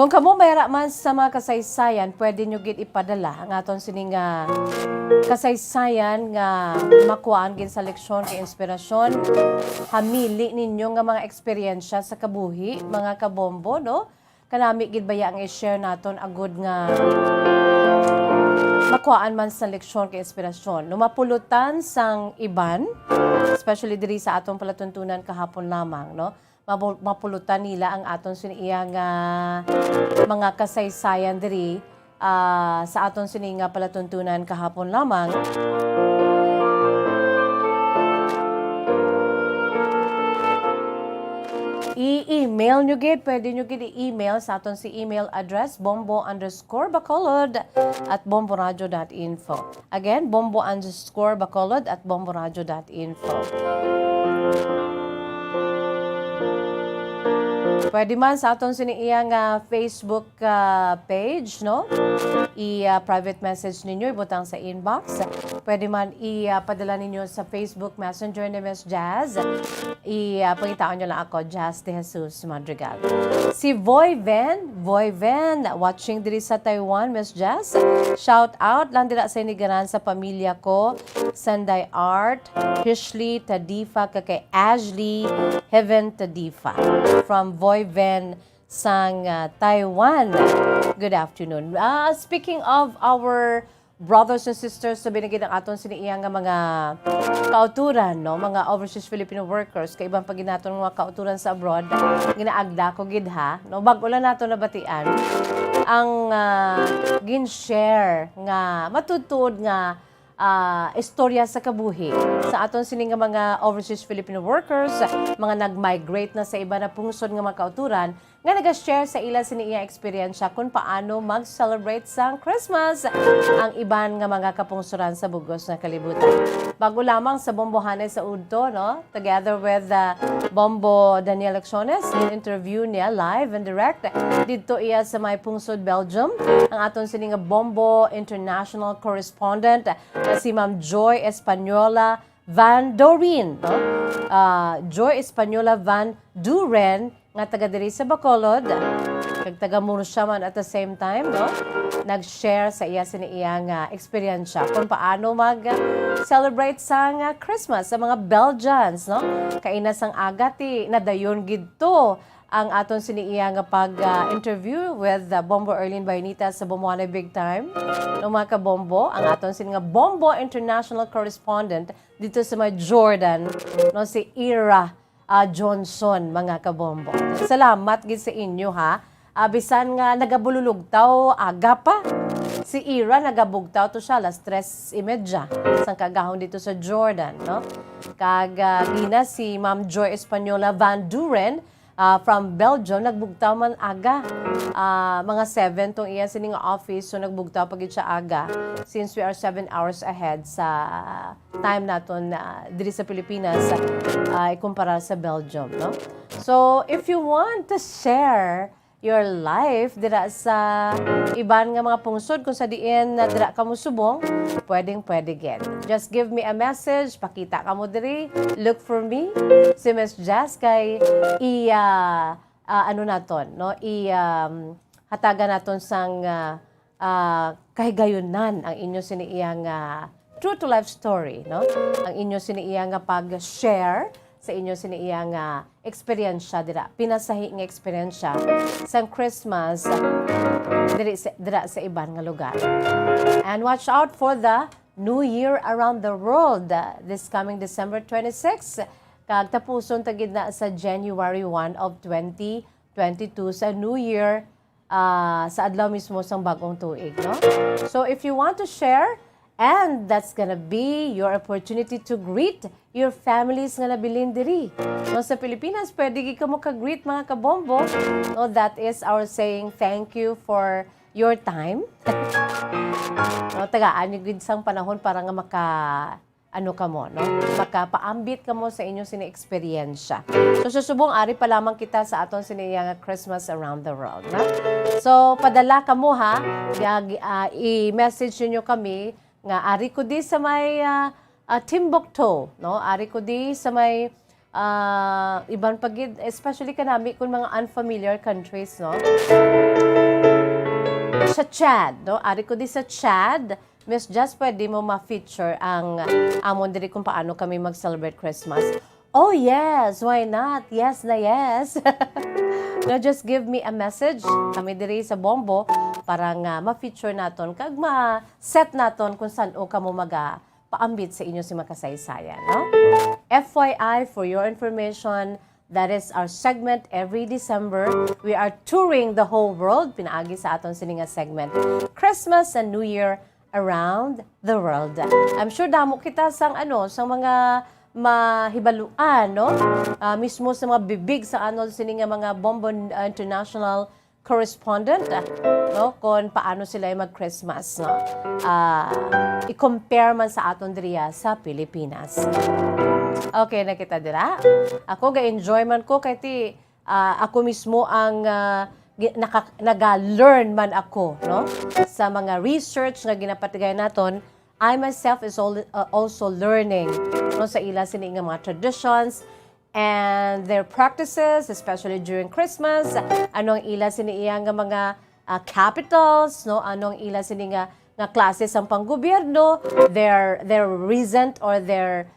Kung kamo mayra man sa mga kasaysayan, pwede nyo gid ipadala ang aton sining kasaysayan nga makuhaan gid sa leksyon kay inspirasyon. Hamili ninyo nga mga eksperyensya sa kabuhi, mga kabombo, no? Kanami gid baya ang i-share naton agud nga makuhaan man sa leksyon kay inspirasyon. No, mapulutan sang iban, especially diri sa atong palatuntunan kahapon lamang, no? Mapulutan nila ang aton siniyang mga kasaysayan diri sa aton sining palatuntunan kahapon lamang. I-email nyo gid, pwede nyo gid i-email sa aton si email address bombo_bacolod@bomboradio.info. Again, bombo_bacolod@bomboradio.info. Pwede man sa aton siniyang Facebook page, no? I-private message ninyo, ibutang sa inbox. Pwede man i-padala ninyo sa Facebook Messenger ni Miss Jazz. Pangitaan nyo lang ako, Jazz de Jesus Madrigal. Si Voy Ven, watching diri sa Taiwan, Miss Jazz. Shout out lang dira sa inigaran sa pamilya ko, Sanday Art, Hishley Tadifa, kay Ashley Heaven Tadifa. From Voy Ven sang Taiwan. Good afternoon. Speaking of our brothers and sisters, sabi na gid ang aton siniyang nga mga kauturan, no? Mga overseas Filipino workers, kay ibang paginaton mga kauturan sa abroad, ginaagda ko gid ha, no? Bago lang nato nabatian ang gin-share nga matutuod nga istorya sa kabuhi sa aton sining nga mga overseas Filipino workers, mga nag-migrate na sa iba na pungsod nga mga kauturan, nga nag-share sa ila siniya eksperyensya kung paano mag-celebrate sang Christmas ang iban nga mga kapungsuran sa bugos na kalibutan. Bago lamang sa Bombohanay sa Udto, no? Together with Bombo Daniel Lecciones, in-interview niya live and direct dito iya sa may pungsod Belgium, ang aton sining nga Bombo International Correspondent na si Ma'am Joy Española Van Doren, no? Joy Española Van Duren, nga taga diri sa Bacolod, kag taga Murcia man at the same time, no? Nag-share sa iya siniyang eksperyensya kung paano mag-celebrate sang Christmas sa mga Belgians, no? Kainas ang agati nadayon gidto ang aton siniyang pag-interview with Bombo Erlene Baynita sa Bombohanay Big Time. No, mga kabombo, ang aton siniyang Bombo International Correspondent dito sa may Jordan, no, si Ira Johnson, mga kabombo. Salamat gid sa inyo ha. Bisan nga nagabululugtaw aga pa. Si Ira nagabugtaw to siya alas 3:30 sang kagahon dito sa Jordan, no? Kag gina si Ma'am Joy Española Van Duren from Belgium, nagbugtaw man aga. Mga 7 tong iya sining office, so nagbugtaw pagid siya aga since we are 7 hours ahead sa time naton diri sa Pilipinas ikumpara sa Belgium, no? So if you want to share your life dira sa iban nga mga pungsod kung sa diin na dira ka mo subong, pwede gid. Just give me a message, pakita ka mo diri, look for me, si Miss Jazz, kay ano naton, no? Hatagan naton sang kahigayunan ang inyo siniyang true to life story, no? Ang inyo siniyang pag-share sa inyo siniyang eksperyensya dira, pinasahi nga eksperyensya sang Christmas dira sa iban nga lugar. And watch out for the New Year around the world this coming December 26. Kag tapuson tagid na sa January 1 of 2022 sa New Year sa adlaw mismo sang bagong tuig, no? So if you want to share, and that's gonna be your opportunity to greet your families nga nabilin diri. No, sa Pilipinas, pwede gi ka mo ka-greet mga kabombo. No, that is our saying, thank you for your time. No, tagaan yung gid sang panahon para nga ka mo, no? Makapaambit ka mo sa inyo sini-eksperyensya. So, susubong ari pa lamang kita sa aton siniyang Christmas around the world, no? So, padala ka mo ha, i-message niyo kami nga ari ko di sa may Timbuktu, no? Ari ko di sa may iban pagid, especially kanami kung mga unfamiliar countries, no? Sa Chad, no? Ari ko di sa Chad, Miss Just, pwede mo ma-feature ang amon diri kung paano kami mag-celebrate Christmas. Oh yes, why not? Yes na yes. No, just give me a message. Kami diri sa Bombo para nga ma-feature naton kag ma-set naton kung saan o kamo paambit sa inyo si makasaysayan, no? FYI, for your information, that is our segment every December. We are touring the whole world. Pinaagi sa aton sininga segment. Christmas and New Year around the world. I'm sure damo kita sang mga mahibaluan, no? Mismo sa mga bibig sa sininga mga Bombo International correspondent, no? Kung paano sila mag-Christmas, no? I-compare man sa aton diriya sa Pilipinas. Okay, nakita dira. Ako ga-enjoy man ko kay ako mismo ang naga-learn man ako, no? Sa mga research nga ginapatigay naton, I myself is also learning, no, sa ila sini nga mga traditions and their practices, especially during Christmas. Anong ila sini nga mga capitals, no? Anong ila sini nga klase sang panggobyerno, their recent or their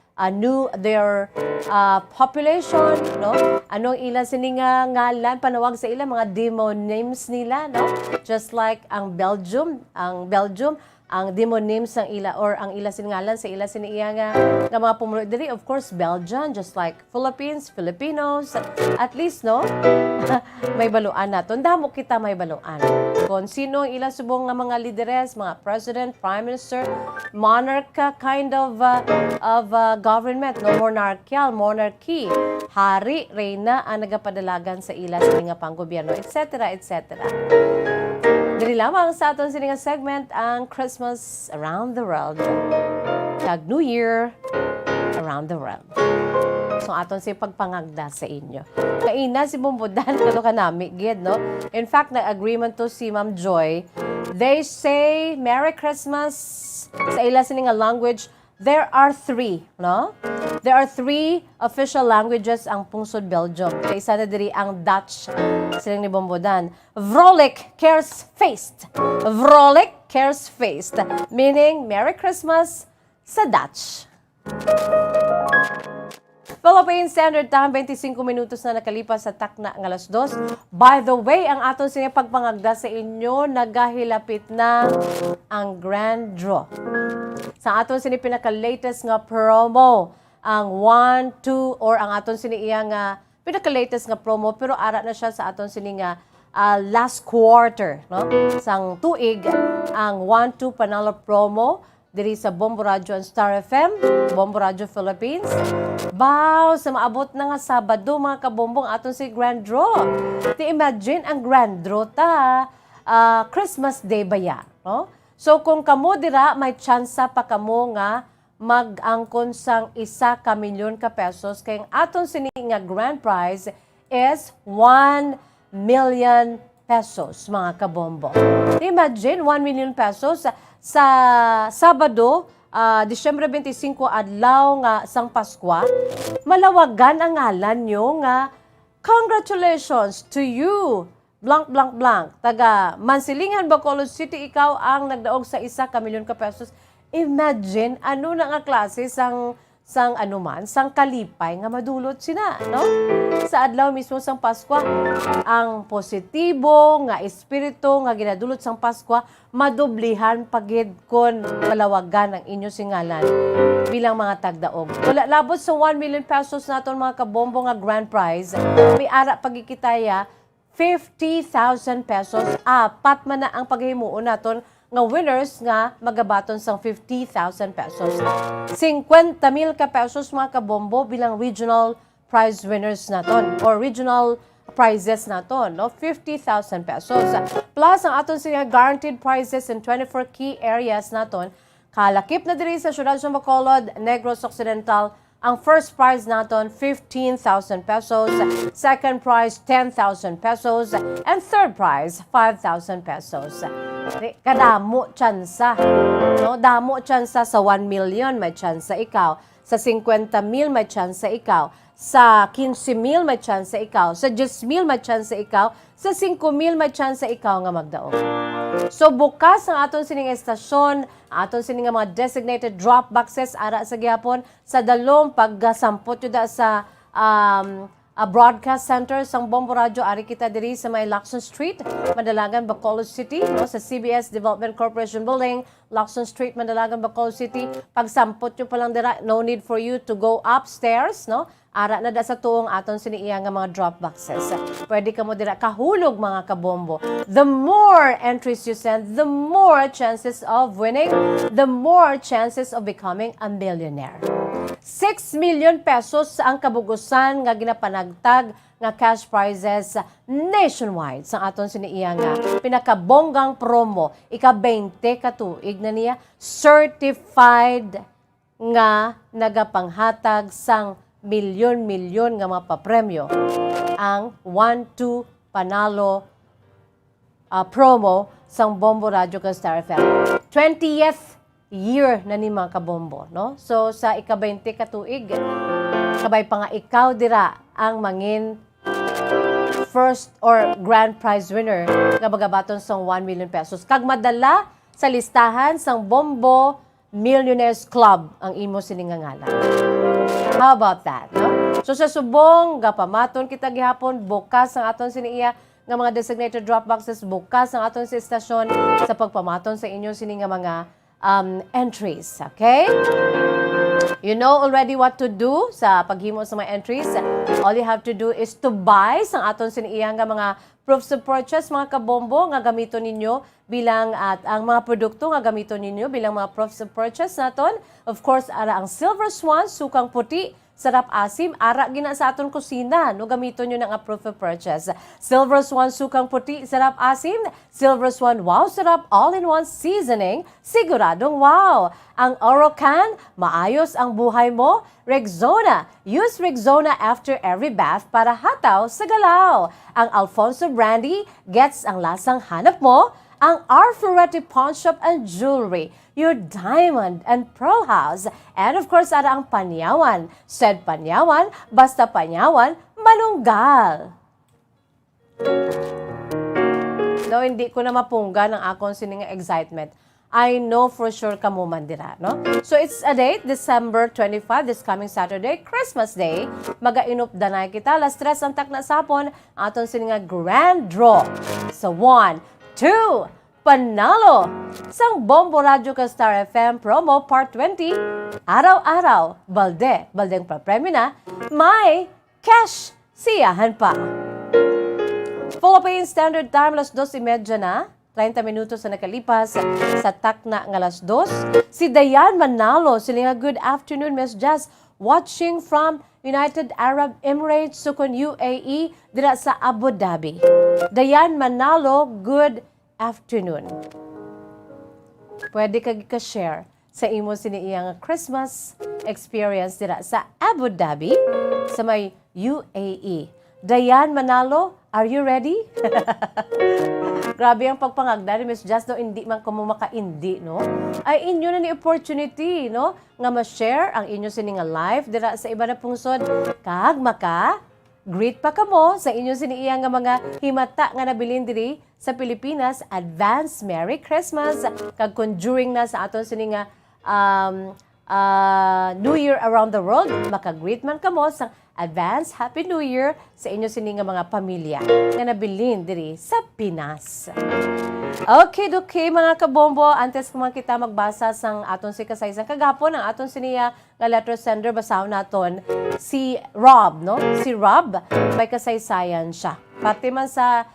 population, no? Anong ila sini nga ngalan panawag sa ila mga demon names nila, no? Just like ang Belgium, ang demon names ng ila or ang ila singalan sa ila siniya nga mga pumulo diri, of course Belgian, just like Philippines, Filipinos, at least, no? May baluan naton. Damo kita may baluan. Kung sino ang ila subong nga mga lideres, mga president, prime minister, monarch kind of government, no? Monarchy, hari, reyna ang nagapadalagan sa ila sa nga panggobyerno, etc., etc. Dili lamang sa aton sininga segment ang Christmas around the world. Kag New Year around the world. So aton si pagpangagda sa inyo. Kaina si Bumbudan kado kanami gid, no? In fact, nag-agreement to si Ma'am Joy. They say Merry Christmas sa ila sininga language. There are 3, no? There are 3 official languages ang pungsod Belgium. Isa na diri ang Dutch. Silang ni Bombodan. Vrolijk Kerstfeest. Vrolijk Kerstfeest. Meaning, Merry Christmas sa Dutch. Philippine Standard Time, 25 minutos na nakalipas sa takna ng 2:00. By the way, ang aton siya pagpangagda sa inyo, nagahilapit na ang Grand Draw. Sa aton sini pinaka-latest nga promo, ang 1, 2, or ang aton sini iya nga pinaka-latest nga promo, pero ara na siya sa aton sini nga last quarter, no? Sang tuig, ang 1, 2 panalo promo, diri sa Bombo Radio and Star FM, Bombo Radio Philippines. Bow, sa maabot na nga Sabado, mga kabombong, aton si Grand Draw. Imagine ang Grand Draw Christmas Day ba ya, no? So kung kamo dira, may tsansa pa kamo nga mag-angkon sang 1 milyon ka pesos, kay aton sini nga grand prize is 1 million pesos, mga kabombo. Imagine, 1 million pesos sa Sabado, Disyembre 25, adlaw nga sang Paskwa, malawagan ang ngalan nyo nga, congratulations to you, blank, blank, blank. Taga Mansilingan, Bacolod City, ikaw ang nagdaog sa 1 milyon ka pesos. Imagine, ano na nga klase sang kalipay nga madulot sina, no? Sa adlaw mismo sang Paskwa, ang positibo nga espiritu nga ginadulot sang Paskwa, madublihan pagid kon malawagan ang inyo singalan bilang mga tagdaog. Wala labot sa 1 million pesos naton, mga kabombo, nga grand prize, may ara pagikitaya 50,000 pesos. Apat man na ang paghimuon naton nga winners nga magabaton sang 50,000 pesos. 50,000 ka pesos, mga kabombo, bilang regional prize winners naton or regional prizes naton, no? 50,000 pesos. Plus ang aton siya guaranteed prizes in 24 key areas naton. Kalakip na diri sa syudad sa Bacolod, Negros Occidental. Ang first prize naton 15,000 pesos, second prize 10,000 pesos, and third prize 5,000 pesos. Kadamo tsansa, no? Damo tsansa sa 1 million, may tsansa ikaw. Sa 50,000 may chance ikaw. Sa 15,000 may chance ikaw. Sa 10,000 may chance ikaw. Sa 5,000 may chance ikaw nga magdaog. So bukas ang aton sining estasyon, aton sining mga designated drop boxes ara sa gihapon sa dalom pagsampot yun sa broadcast center sang Bombo Radio. Ari kita diri sa may Lacson Street, Mandalagan, Bacolod City, no, sa CBS Development Corporation Building, Lacson Street, Mandalagan, Bacolod City. Pagsampot nyo pa lang dira, no need for you to go upstairs, no? Ara na da sa tuong aton siniiya nga mga drop boxes. Pwede ka mo dira kahulog mga kabombo. The more entries you send, the more chances of winning, the more chances of becoming a millionaire. 6 million pesos ang kabugusan nga ginapanagtag nga cash prizes nationwide sa aton siniiya nga pinakabonggang promo. Ika-20 katuig na niya, certified nga nagapanghatag sang milyon-milyon nga mga papremyo ang 1-2 panalo promo sang Bombo Radio kag Star FM. 20th year na ni mga kabombo, no? So sa ika-20 katuig, kabay pa nga ikaw dira ang mangin first or grand prize winner nga magabaton sang 1 million pesos. Kag madala sa listahan sang Bombo Millionaires Club ang imo siningangalan. How about that, no? So sa subong, gapamaton kita gihapon, bukas ang aton siniiya nga mga designated drop boxes, bukas ang aton sa istasyon sa pagpamaton sa inyo sini nga mga entries, okay? You know already what to do sa paghimo sa mga entries. All you have to do is to buy sang aton siniiya nga mga proofs of purchase, mga kabombo, nga gamiton ninyo bilang at ang mga produkto nga gamiton ninyo bilang mga proofs of purchase naton. Of course, ara ang Silver Swan, sukang puti, sarap asim, ara gina sa aton kusina, no gamiton nyo ng proof of purchase. Silver Swan, sukang puti, sarap asim. Silver Swan, wow, sarap, all-in-one seasoning, siguradong wow. Ang Orocan, maayos ang buhay mo. Rexona, use Rexona after every bath para hataw sa galaw. Ang Alfonso Brandy, gets ang lasang hanap mo. Ang R. Ferretti Pawn Shop and Jewelry, your diamond and pearl house. And of course, ara ang Panyawan. Said Panyawan, basta Panyawan, manunggal. No, hindi ko na mapungga ng akong sining excitement. I know for sure kamo man dira, no? So it's a date, December 25, this coming Saturday, Christmas Day. Maga-inupdanay kita, alas 3 ang takna sapon, aton sining grand draw. So 1, 2, panalo! Sang Bombo Radio ka Star FM promo part 20, araw-araw, baldeng papremyo na, may cash siyahan pa. Philippine Standard Time, alas 2:30 na. 30 minutos na nakalipas sa takna ng alas 2. Si Dayan Manalo, sila nga good afternoon, Miss Jazz, watching from United Arab Emirates, sukon UAE, dira sa Abu Dhabi. Dayan Manalo, good afternoon. Pwede ka share sa imo siniiyang Christmas experience dira sa Abu Dhabi, sa may UAE. Dayan Manalo, are you ready? Grabe ang pagpangagda ni Miss Jazz, no? Hindi man ko maka-indi, no? Ay inyo na ni opportunity, no? Nga ma-share ang inyo sininga life dira sa iba na pungsod. Kag greet pa kamo sa inyo siniiya nga mga himata nga nabilin diri sa Pilipinas. Advance Merry Christmas. Kag conjuring na sa aton sininga New Year around the world. Maka-greet man kamo sa advance Happy New Year sa inyo sininga mga pamilya nga nabilin diri sa Pinas. Okay, mga kabombo, antes kuman kita magbasa sang aton si kasaysang kagapon ang aton siniya nga letter sender, basahon naton si Rob, no? Si Rob may kasaysayan siya. Pati man sa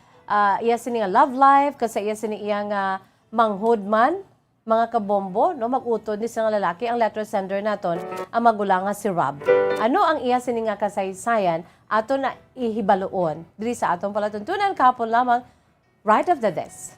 iya siniya love life, kasi iya siniya nga manghud man, mga kabombo, no, mag-utod ni sa lalaki ang letter sender naton ang magulang nga si Rob. Ano ang iya sini nga kasaysayan ato na ihibaloon diri sa atong palatuntunan kahapon lamang right after this.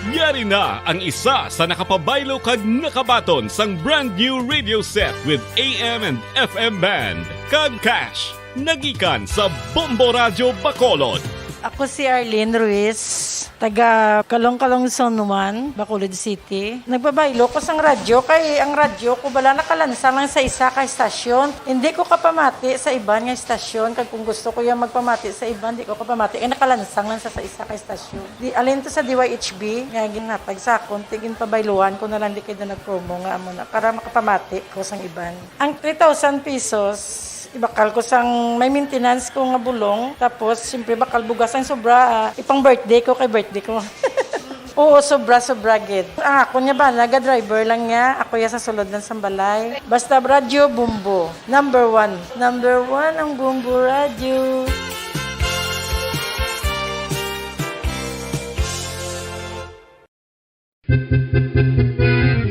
Yari na ang isa sa nakapabaylo kag nakabaton sang brand new radio set with AM and FM band kag cash nagikan sa Bombo Radio Bacolod. Ako si Arlene Ruiz. taga Kalong-Kalong Zone 1, Bacolod City. Nagbabaylo ko sa radyo, kay ang radyo ko bala nakalansang lang sa isa ka istasyon. Hindi ko kapamati sa iba nga istasyon, kag kung gusto ko yung magpamati sa iba, hindi ko kapamati, nakalansang lang sa isa ka istasyon. Alin to sa DYHB, nga ginatag sa akon, tigin pabayluan ko na lang di kayo na nag-promo nga amo na, para makapamati ko sang iban. Ang 3,000 pesos, ibakal ko sang may maintenance ko nga bulong, tapos siyempre bakal bugas ang sobra, ipang birthday ko kay birthday ko. Oo, sobra gid. Ako niya ba, naga-driver lang niya, ako ya sa sulod ng sambalay. Basta radyo, bumbo. Number 1 ang bumbo radyo.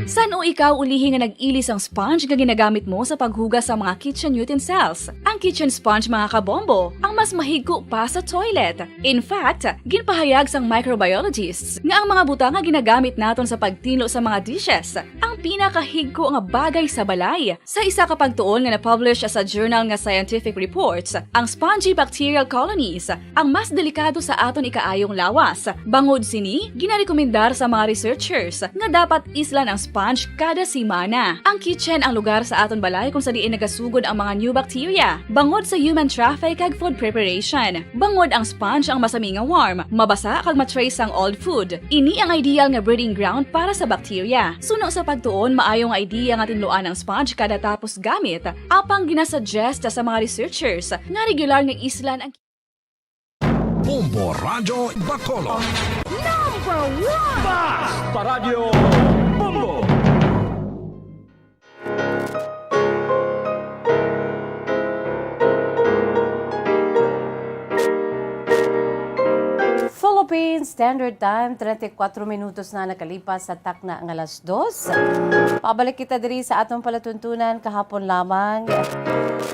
San o ikaw ulihi nga nag-ilis ang sponge nga ginagamit mo sa paghugas sa mga kitchen utensils? Ang kitchen sponge mga kabombo, ang mas mahigko pa sa toilet. In fact, ginpahayag sang microbiologists nga ang mga butang nga ginagamit naton sa pagtilo sa mga dishes ang pinakahigko nga bagay sa balay. Sa isa ka pagtuon nga na-publish sa journal nga Scientific Reports, ang spongy bacterial colonies ang mas delikado sa aton ikaayong lawas. Bangod sini, ginarekomendar sa mga researchers nga dapat islan ang sponge kada simana. Ang kitchen ang lugar sa aton balay kung sa diin nagasugod ang mga new bacteria. Bangod sa human traffic kag food preparation. Bangod ang sponge ang masami nga warm, mabasa kag matrace ang old food. Ini ang ideal nga breeding ground para sa bacteria. Suno sa pagtuon, maayo nga idea nga tinluan ang sponge kada tapos gamit. Apang ginasuggest sa mga researchers nga regular nga islan ang Bombo Radyo Bacolod. number 1! Basta Radio Bombo. Philippine Standard Time, 34 minutos na nakalipas sa takna ng alas 2. Pabalik kita diri sa atong palatuntunan kahapon lamang.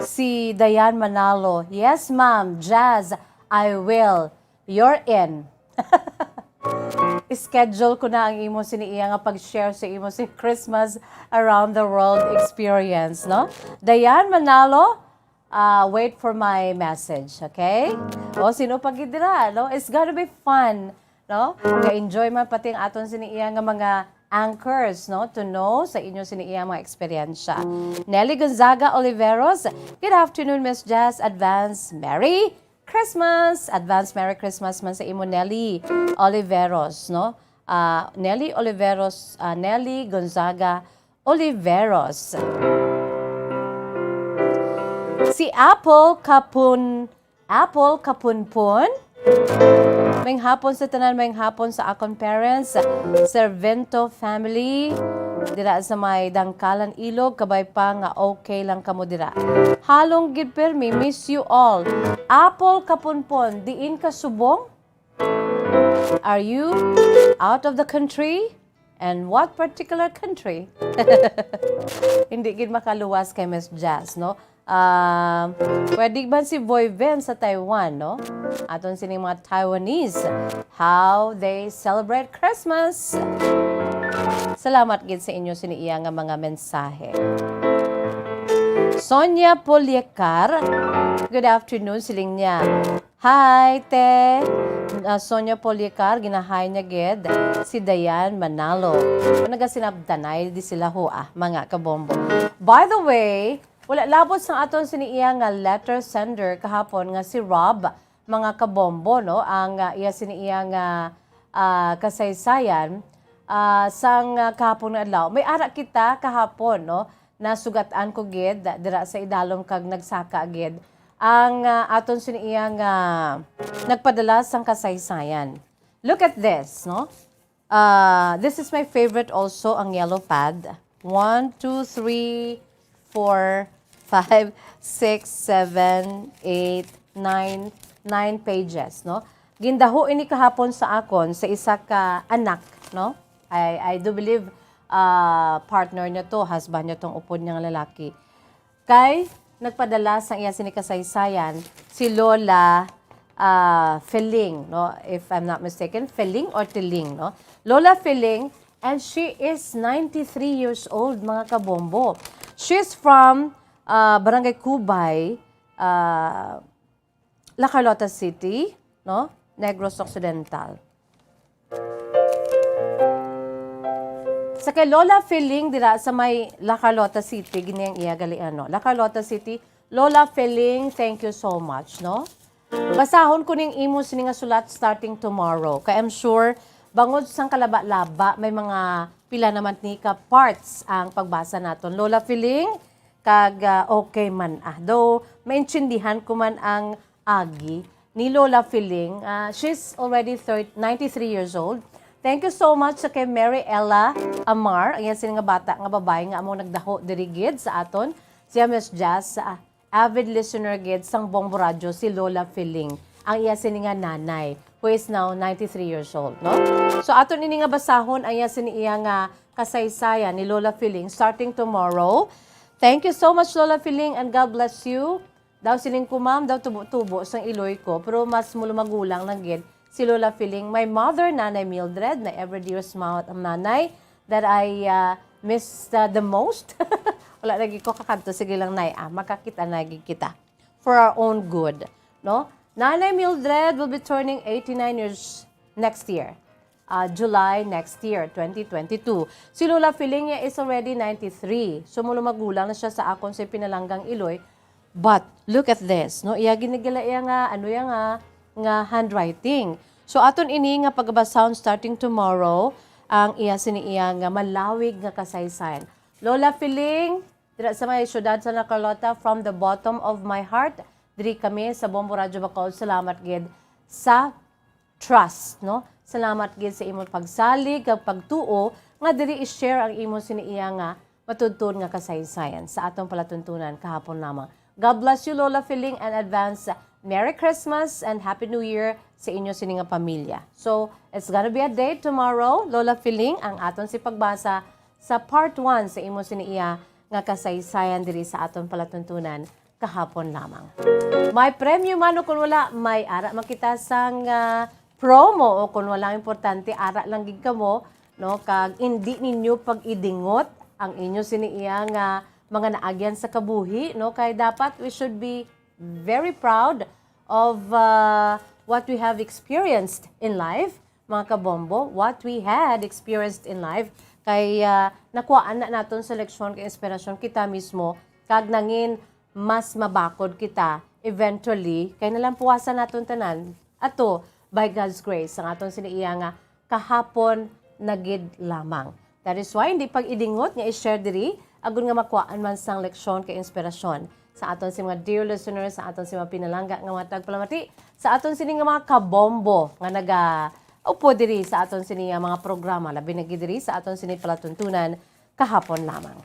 Si Dayan Manalo. Yes, ma'am. Jazz, I will. You're in. Schedule ko na ang imo siniiya nga pag-share sa imo si Christmas Around the World experience, no? Dayan Manalo, wait for my message, okay? O, sino pagidira, no? It's gonna be fun, no? Ga-enjoy man pati ang aton siniiya nga mga anchors, no? To know sa inyo siniiya mga eksperyensya. Nelly Gonzaga Oliveros, good afternoon, Miss Jazz. Advance Merry Christmas! Advance Merry Christmas man sa imo, Nelly Oliveros, no? Nelly Oliveros, Nelly Gonzaga Oliveros. Si Apple Kapunpon, may hapon sa tanan, may hapon sa akon parents, Servento family, dira sa may Dangkalan Ilog, kabay pa nga okay lang kamo dira. Halong gid permi, miss you all. Apple Kapunpon, diin ka subong? Are you out of the country? And what particular country? Hindi gid makaluwas kay Miss Jazz, no? Pwede ba si Boy Ven sa Taiwan, no? Aton sining mga Taiwanese, how they celebrate Christmas. Salamat gid sa inyo siniiya nga mga mensahe. Sonia Poliekar, good afternoon, siling niya. Hi, te. Sonia Poliekar, ginahay niya gid si Dayan Manalo. Nagasinabdanay di sila ho, mga kabombo. By the way, wala labot sa aton siniiya nga letter sender kahapon nga si Rob, mga kabombo, no? Ang iya siniiya nga kasaysayan sang kahapon nga adlaw. May ara kita kahapon, no? Nasugatan ko gid dira sa idalom kag nagsaka gid ang aton siniiya nga nagpadala sang kasaysayan. Look at this, no? This is my favorite also, ang yellow pad. 1, 2, 3, 4, 5, 6, 7, 8, 9 pages, no? Gindaho ini kahapon sa akon sa isa ka anak, no? I do believe partner niya to, husband niya tong upod niyang lalaki. Kay nagpadala sa iya sinikasaysayan si Lola Feling, no? If I'm not mistaken, Feling or Tiling, no? Lola Feling, and she is 93 years old, mga kabombo. She's from Barangay Cubay, La Carlota City, no? Negros Occidental. Sa kay Lola Feeling dira sa may La Carlota City, giniyang iya galiano. La Carlota City, Lola Feeling, thank you so much, no? Basahon ko ning imo sini nga sulat starting tomorrow. Kay I'm sure bangod sang kalaba-laba may mga pila naman ni ka parts ang pagbasa naton. Lola Feeling, kag okay man though maintindihan ko man ang agi ni Lola Feeling. She's already 93 years old. Thank you so much sa kay Mary Ella Amar. Ayan sila nga bata nga babae nga amo nagdaho diri gid sa aton. Siya Miss Jazz, avid listener gid sang Bombo Radio si Lola Feeling. Ang iya sini nga nanay who is now 93 years old, no? So aton ini nga basahon ang iya sini iya nga kasaysayan ni Lola Feeling starting tomorrow. Thank you so much Lola Feeling and God bless you. Daw siling ko ma'am, daw tubo-tubo sang iloy ko, pero mas mulo magulang lang gid si Lola Feeling. My mother, Nanay Mildred, na ever dearest mouth ang nanay that I miss the most. Wala lagi ko kakanto, sige lang nay, makakita lagi kita for our own good, no? Nanay Mildred will be turning 89 years next year. July next year, 2022. Si Lola Feeling is already 93. So mulo magulang na siya sa akon sa pinalanggang iloy. But look at this, no? Iya ginigala iya nga ano iya nga handwriting. So aton ini nga pagbasahon starting tomorrow ang iya sini iya nga malawig nga kasaysayan. Lola Feeling, dira sa may syudad sa La Carlota, from the bottom of my heart, diri kami sa Bombo Radio Bacolod, salamat gid sa trust, no? Salamat gid sa imong pagsalig kag pagtuo nga diri i-share ang imong sini iya nga matudtod nga kasaysayan sa atong palatuntunan kahapon lamang. God bless you Lola Feeling and advance Merry Christmas and Happy New Year sa inyo sini nga pamilya. So, it's gonna be a day tomorrow, Lola Feeling, ang aton si pagbasa sa part 1 sa imo sini iya nga kasaysayan diri sa aton palatuntunan kahapon lamang. May premyo man o kung wala, may ara makita sang promo o kung wala importante, ara lang gid kamo, no? Kag hindi ninyo pag-idingot ang inyo sini iya nga mga naagyan sa kabuhi, no? Kay dapat we should be very proud of what we have experienced in life, mga kabombo, what we had experienced in life. Kay nakuhaan na naton sa leksyon kay inspirasyon kita mismo, kag nangin mas mabakod kita eventually, kay nalang puwasan naton tanan, ato, by God's grace, ang aton siniiya nga kahapon nagid lamang. That is why, hindi pag-idingot nga i-share diri, agon nga makuhaan man sang leksyon kay inspirasyon sa aton si mga dear listeners, sa aton si mga pinalangga nga mga tagpalamati, sa aton sini nga mga kabombo nga upo diri sa aton sini nga mga programa, labi na gid diri sa aton sini palatuntunan kahapon lamang.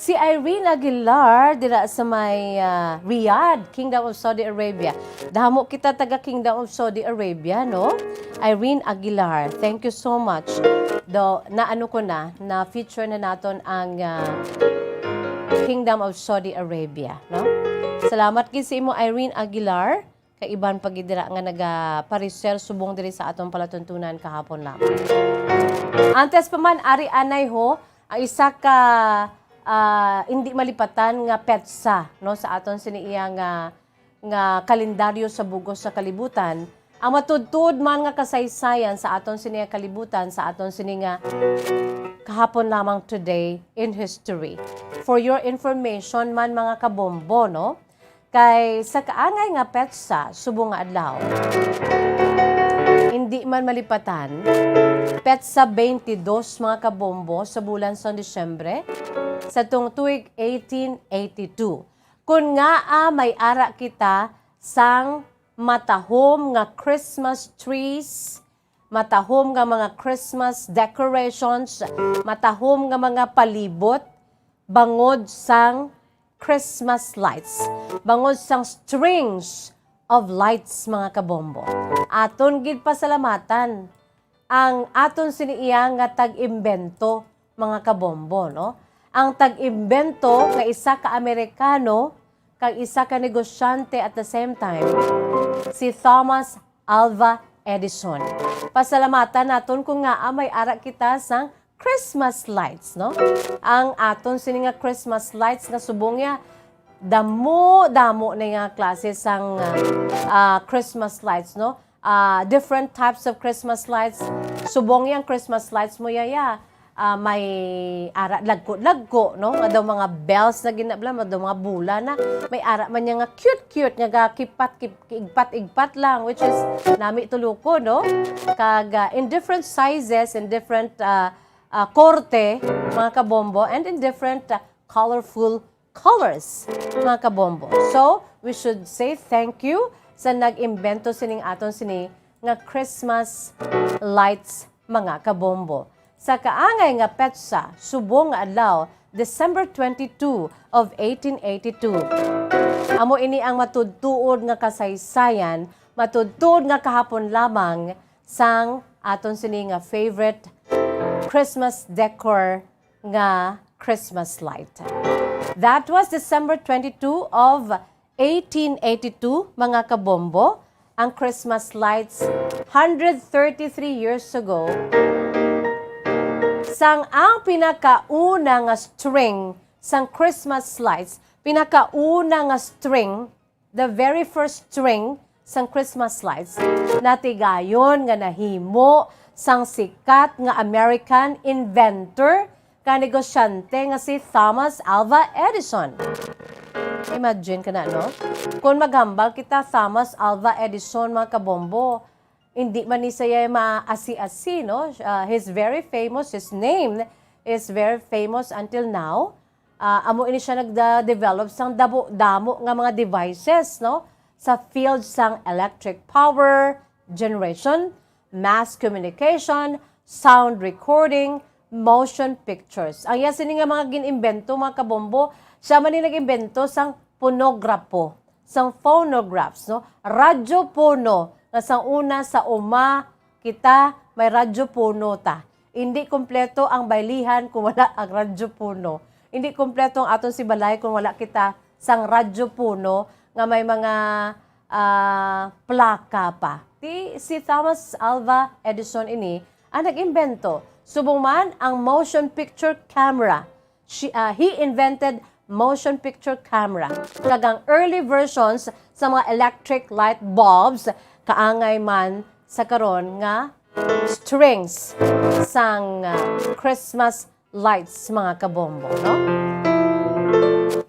Si Irene Aguilar dira sa may Riyadh, Kingdom of Saudi Arabia. Dahamo kita taga Kingdom of Saudi Arabia, no? Irene Aguilar, thank you so much. Naano ko na feature na naton ang Kingdom of Saudi Arabia, no? Salamat gid sa imo Irene Aguilar kay iban pagidira nga nagapareser subong diri sa atong palatuntunan kahapon lamang. Antes pa man ari anay ho ang isa ka hindi malipatan nga petsa, no, sa aton siniiya nga kalendaryo sa bugos sa kalibutan. Ang matudtod man nga kasaysayan sa aton siniya kalibutan, sa aton sini nga kahapon lamang today in history. For your information man mga kabombo, no, kay sa kaangay nga petsa subong nga adlaw, hindi man malipatan, petsa 22 mga kabombo sa bulan sa Disyembre sa tuig 1882. Kung nga may ara kita sang matahom nga Christmas trees, matahom nga mga Christmas decorations, matahom nga mga palibot, bangod sang Christmas lights, bangod sang strings of lights mga kabombo. Aton gid pasalamatan ang aton siniiya nga tag-imbento mga kabombo, no? Ang tag-imbento nga isa ka Amerikano kag isa ka negosyante at the same time, si Thomas Alva Edison. Pasalamatan naton kung nga may ara kita sang Christmas lights, no? Ang aton sini nga Christmas lights nga subong ya damo na nga klase sang Christmas lights, no? Different types of Christmas lights. Subong yang Christmas lights mo yaya. May ara lagko, no? Daw mga bells na ginabla, daw mga bula na. May ara man nga cute nga igpat lang, which is nami tuluko, no? Kag in different sizes, in different korte, mga kabombo, and in different colorful colors, mga kabombo. So, we should say thank you sa nag-imbento sining aton sini nga Christmas lights, mga kabombo. Sa kaangay nga petsa, subong nga adlaw, December 22 of 1882. Amo ini ang matudtuod nga kasaysayan, matudtuod nga kahapon lamang sang aton sini nga favorite Christmas decor nga Christmas light. That was December 22 of 1882, mga kabombo. Ang Christmas lights 133 years ago. Sang ang pinakauna nga string sang Christmas lights, pinakauna nga string, the very first string sang Christmas lights, natigayon nga nahimo sang sikat nga American inventor ka negosyante nga si Thomas Alva Edison. Imagine ka na, no? Kung maghambal kita Thomas Alva Edison, mga kabombo, hindi man ni saya maasi-asi, no? He's very famous. His name is very famous until now. Amo ini siya nagda-develop sang damo nga mga devices, no? Sa field sang electric power generation, mass communication, sound recording, motion pictures. Ang yasin nga mga ginimbento, mga kabombo, siya man ni nag-imbento sang ponograpo, sang phonographs, no? Radyo puno, nga sang una sa uma, kita may radyo puno ta. Hindi kompleto ang baylihan kung wala ang radyo puno. Hindi kompleto ang aton si balay kung wala kita sang radyo puno nga may mga plaka pa. Si Thomas Alva Edison ini ang nag-imbento. Subong man ang motion picture camera. He invented motion picture camera. Kagang early versions sa mga electric light bulbs, kaangay man sa karon nga strings sang Christmas lights, mga kabombo, no?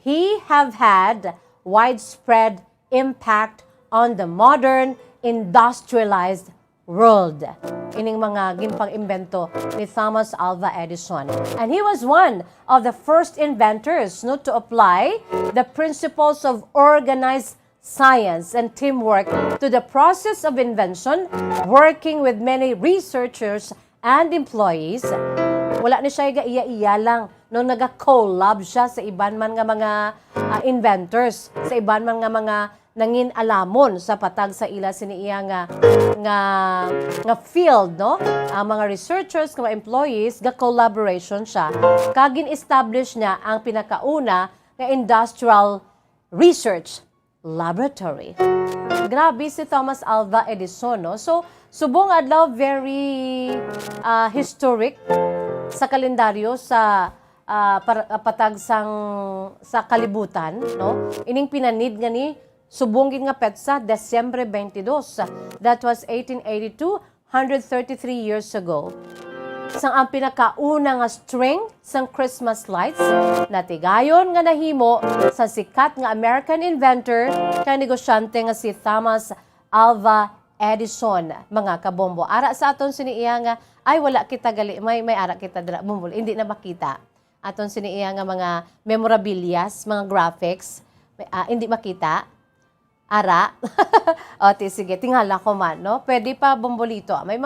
He have had widespread impact on the modern industrialized world. Ining mga ginpang-imbento ni Thomas Alva Edison. And he was one of the first inventors, no, to apply the principles of organized science and teamwork to the process of invention, working with many researchers and employees. Wala ni siya iya-iya lang nung naga-collab siya sa iban man nga mga inventors, sa iban man nga mga nangin alamon sa patag sa ila siniiya nga field, no? Ang mga researchers, mga employees, ga collaboration siya. Kagin establish niya ang pinakauna nga industrial research laboratory. Grabe si Thomas Alva Edison, no? So, subong adlaw very historic sa kalendaryo sa patag sa kalibutan, no? Ining pinanid nga ni subong gid nga petsa Desyembre 22. That was 1882, 133 years ago. Sang ang pinakauna nga string sang Christmas lights natigayon nga nahimo sa sikat nga American inventor kay negosyante nga si Thomas Alva Edison, mga kabombo. Ara sa aton siniiya nga ay wala kita gali may ara kita dira bumbol hindi na makita. Aton siniiya nga mga memorabilias, mga graphics, hindi makita. Ara. O, sige, tingala ko man, no? Pwede pa bombolito. May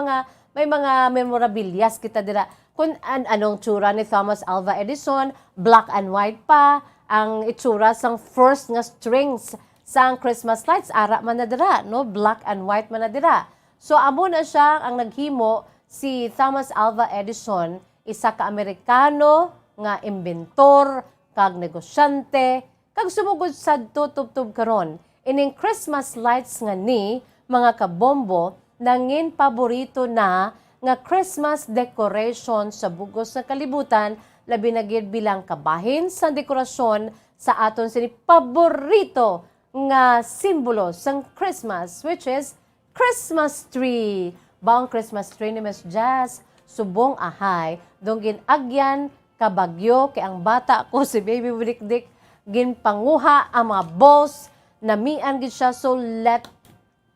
mga memorabilias kita dira. Kung anong tsura ni Thomas Alva Edison, black and white pa, ang itsura sang first nga strings sang Christmas lights, ara man na dira, no? Black and white man na dira. So, amo na siya ang naghimo si Thomas Alva Edison, isa ka Amerikano nga inventor, kag negosyante, kag sumugod sa tutub-tub karon. Ining Christmas lights nga ni, mga kabombo, nangin paborito na nga Christmas decoration sa bugos nga kalibutan, labi na gid bilang kabahin sa dekorasyon sa aton sini paborito nga simbolo sang Christmas, which is Christmas tree. Baong Christmas tree ni Miss Jazz, subong ahay, dong ginagyan kabagyo kay ang bata ko si Baby Budikdik ginpanguha ang mga balls na mian gid siya, so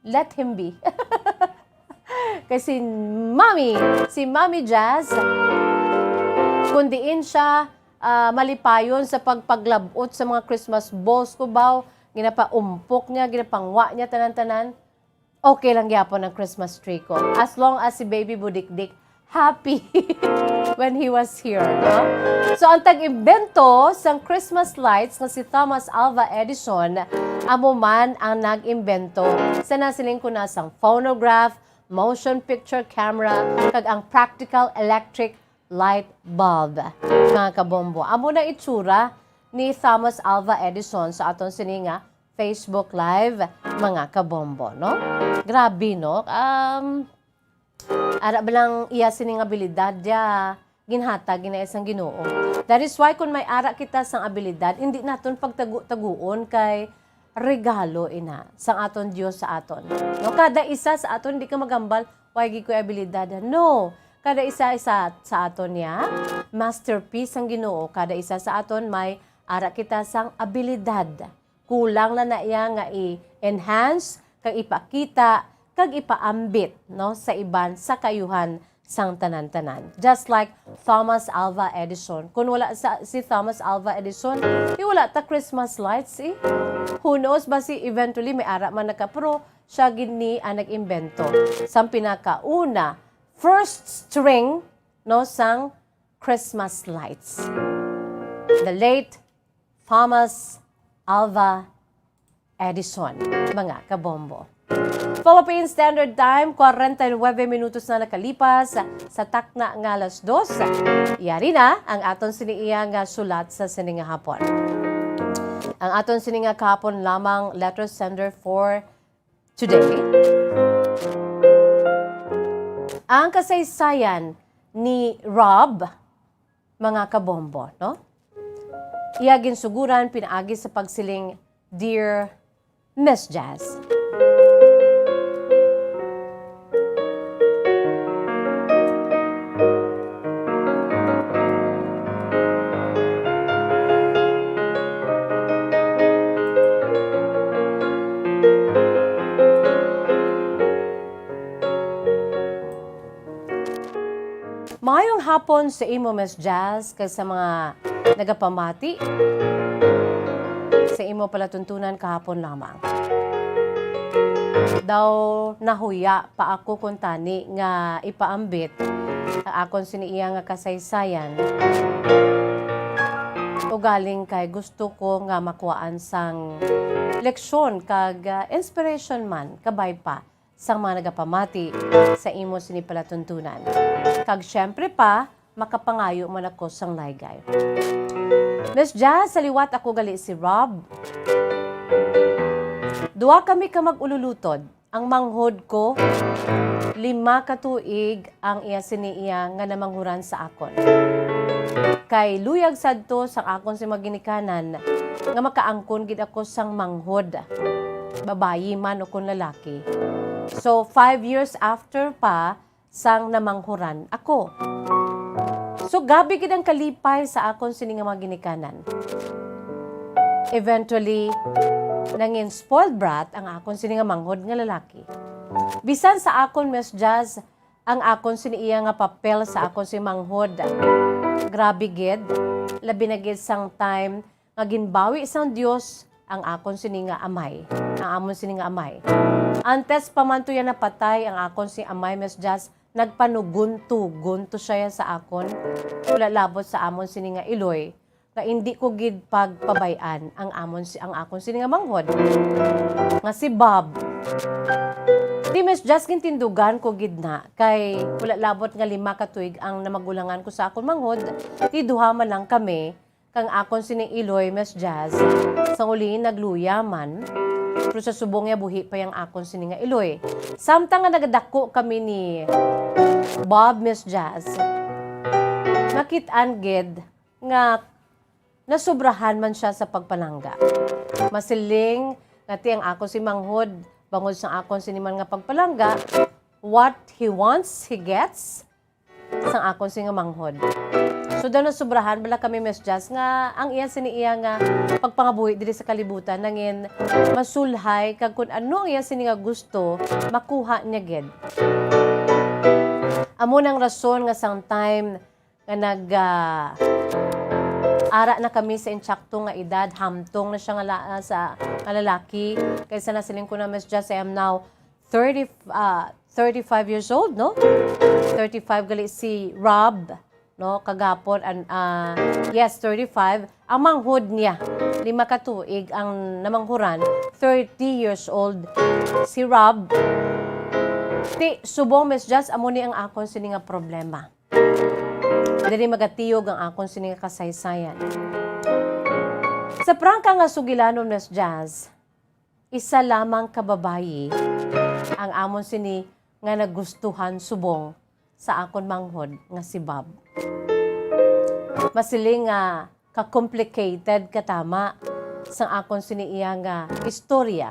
let him be. Kasi si Mami Jazz, kundiin siya malipayon sa pagpaglabot sa mga Christmas balls ko baw, ginapaumpok niya, ginapangwa niya tanan-tanan. Okay lang yapon ang Christmas tree ko. As long as si Baby Budikdik happy when he was here. No? So, ang tag-imbento sang Christmas lights na si Thomas Alva Edison, amo man ang nag-imbento sa nasiling ko na sang phonograph, motion picture camera, kag ang practical electric light bulb. Mga kabombo. Amo na itsura ni Thomas Alva Edison sa aton sininga Facebook Live, mga kabombo, no? Grabe, no? Ara ba lang iya sining abilidad ya ginhatag gina isang Ginoo. That is why kung may ara kita sang abilidad, hindi naton pagtaguon kay regalo ina sang aton Dios sa aton. No, kada isa sa aton di ka magambal why gi ko abilidad. No, kada isa sa aton ya masterpiece ang Ginoo. Kada isa sa aton may ara kita sang abilidad. Kulang lang na iya nga i-enhance, kag ipakita, kag ipaambit no, sa iban sa kayuhan sang tanan-tanan. Just like Thomas Alva Edison. Kung wala si Thomas Alva Edison, wala ta Christmas lights eh. Who knows ba si eventually may ara man nakapro, siya gini ang nag-imbento. Sang pinakauna, first string no, sang Christmas lights. The late Thomas Alva Edison, mga kabombo. Philippine Standard Time, 49 minutos na nakalipas sa takna nga alas 2. Yari na ang aton siniiya nga sulat sa sininga hapon. Ang aton sininga kahapon lamang letter sender for today. Ang kasaysayan ni Rob, mga kabombo, no? Iya ginsuguran pinaagi sa pagsiling Dear Miss Jazz. Mayong hapon sa imo, Miss Jazz, kay sa mga nagapamati sa imo palatuntunan kahapon lamang. Daw nahuya pa ako kung tani nga ipaambit ang akon siniiya nga kasaysayan. O galing kay gusto ko nga makuhaan sang leksyon kag inspiration man kabay pa sang mga nagapamati sa imo sinipalatuntunan. Kag syempre pa, makapangayo man ako sang laygay. Miss Jazz, sa liwat ako gali si Rob. Duwa kami ka mag-ululutod. Ang manghod ko, 5 ka tuig ang iya siniiya nga namanghuran sa akon. Kay luyag sadto sang akon si maginikanan nga makaangkon gid ako sang manghod. Babayi man o kung lalaki. So, 5 years after pa, sang namanghuran ako. So, gabi gid ang kalipay sa akon sini nga mga ginikanan. Eventually, nangin spoiled brat ang akon sini nga manghod nga lalaki. Bisan sa akon, Miss Jazz, ang akon sini iya nga papel sa akon si manghod. Grabe gid, labi na gid sang time nga ginbawi sang Dios ang akon sini nga amay. Ang amon sini nga amay. Antes pamanto yan napatay ang akon si amay, Miss Jazz, nagpanugunto siya sa akon. Wala labot sa amon sini nga iloy. Na hindi ko gid pagpabayan ang akon sini nga manghod. Nga si Bob. Di Miss Jazz tindugan ko gid na kay wala labot nga 5 ka tuig ang namagulangan ko sa akon manghod. Di duha man lang kami kang akon sini iloy, Miss Jazz. Sa uli nagluya man. Pero sa subong niya buhi pa yung akon sini nga iloy. Samtang nga nagadako kami ni Bob, Miss Jazz, makit-an gid nga nasubrahan man siya sa pagpalangga. Masiling nga ti ang ako si Manghod, bangod sa akon siniman nga pagpalangga, what he wants, he gets, sang akon si nga Manghod. So daw nasubrahan bala kami, Miss Jazz, nga ang iya siniiya nga pagpangabuhi diri sa kalibutan nangin masulhay kag kun ano ang iya sini nga gusto makuha niya gid. Amo nang rason nga sang time nga ara na kami sa insakto nga edad, hamtong na siya nga sa lalaki. Kaysa nasiling ko na, Miss Jazz, I am now 35 years old, no? 35 gali si Rob, no? Kagapon, yes, 35. Ang manghod niya, 5 katuig ang namanghuran, 30 years old si Rob. Ti, subong, Miss Jazz, amo ni ang akon sini nga problema. Dili magatiyog ang akon sini nga kasaysayan. Sa prangka nga sugilanon, Miss Jazz, isa lamang kababayi ang amon sini nga nagustuhan subong sa akon manghod nga si Bob. Masiling nga ka-complicated katama sa akon sini iya nga istorya.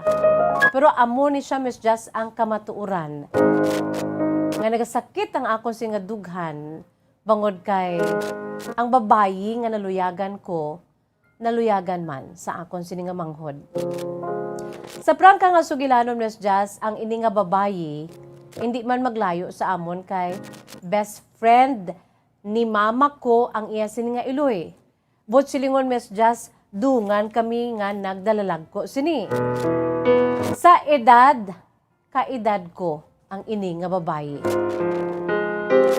Pero amo ni siya, Miss Jazz, ang kamatuuran nga nagasakit ang akon sini nga dughan bangod kay ang babayi nga naluyagan ko, naluyagan man sa akon sini nga manghod. Sa prangka nga sugilanon, Miss Jazz, ang ini nga babayi hindi man maglayo sa amon kay best friend ni mama ko ang iya sini nga iloy. Bot silingon, Miss Jazz, dungan kami nga nagdalalag ko sini. Sa kaedad ko ang ini nga babayi.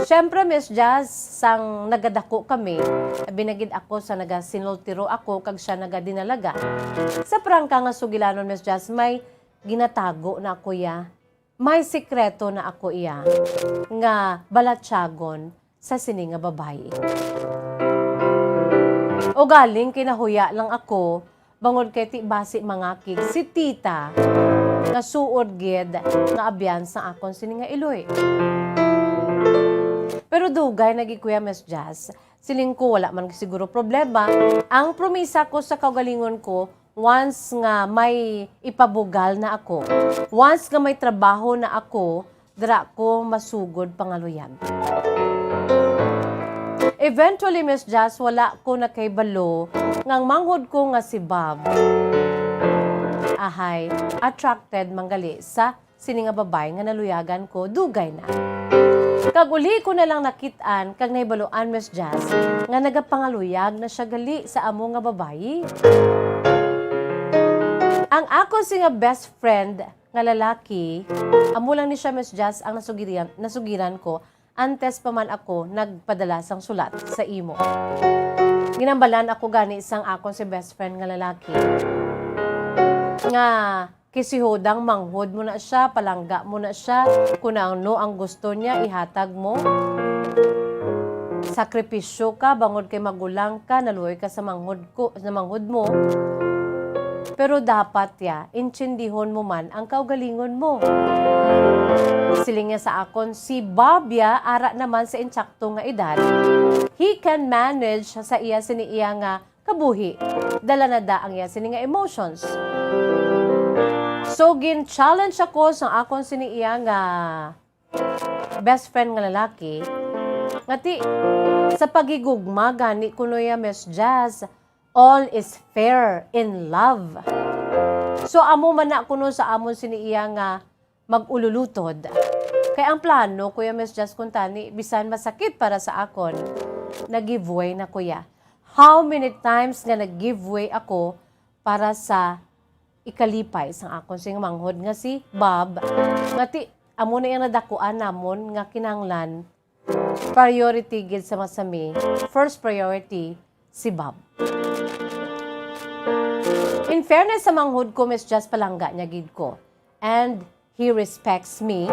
Siyempre, Miss Jazz, sang nagadako kami, binagid ako sa nagasinultiro ako, kag siya nagadinalaga. Sa prangka nga sugilanon, Miss Jazz, may ginatago na ako ya. May sikreto na ako iya nga balatsagon sa sini nga babayi. O galing kinahuya lang ako, bangod kay ti basi mangakig si tita nga suod gid nga abyan sa akon sini nga iloy. Pero dugay nagikuya, Miss Jazz, siling ko wala man siguro problema. Ang promisa ko sa kaugalingon ko, once nga may ipabugal na ako, once nga may trabaho na ako, dira ko masugod pangaluyag. Eventually, Miss Jazz, wala ko na kay balo ngang manghod ko nga si Bob ahay attracted manggali sa sini nga babay nga naluyagan ko, dugay na. Kag uli ko na lang nakitaan kag nahibaluan, Miss Jazz, nga nagapangaluyag na siya gali sa amo nga babayi. Ang ako si nga best friend nga lalaki, amo lang ni siya, Miss Jazz, ang nasugiran ko antes pa man ako nagpadala sang sulat sa imo. Ginambalan ako gani isang akon si best friend nga lalaki. Nga kisihodang manghod mo na siya, palangga mo na siya, kung ano ang gusto niya, ihatag mo. Sakripisyo ka, bangod kay magulang ka, naluoy ka sa manghod mo. Pero dapat intindihon mo man ang kaugalingon mo. Siling niya sa akon, si Bob ara naman sa insakto nga edad, he can manage sa iya siniiya nga kabuhi. Dala na da ang iya sini nga emotions. So, gin-challenge ako sa akon siniiya nga best friend nga lalaki. Ngati, sa pagigugma, gani kuno ya, Miss Jazz, all is fair in love. So, amo man na kuno sa amon siniiya nga mag-ululutod. Kaya ang plano, Kuya Miss Jazz kuntani, bisan masakit para sa akon, nag-giveaway na kuya. How many times nga nag-giveaway ako para sa ikalipay sang akon sing manghod nga si Bob. Ngati amo na yang nadakuan namon nga kinahanglan priority gid sa masami. First priority si Bob. In fairness sa manghod ko, Miss Jazz, palangga niya gid ko. And he respects me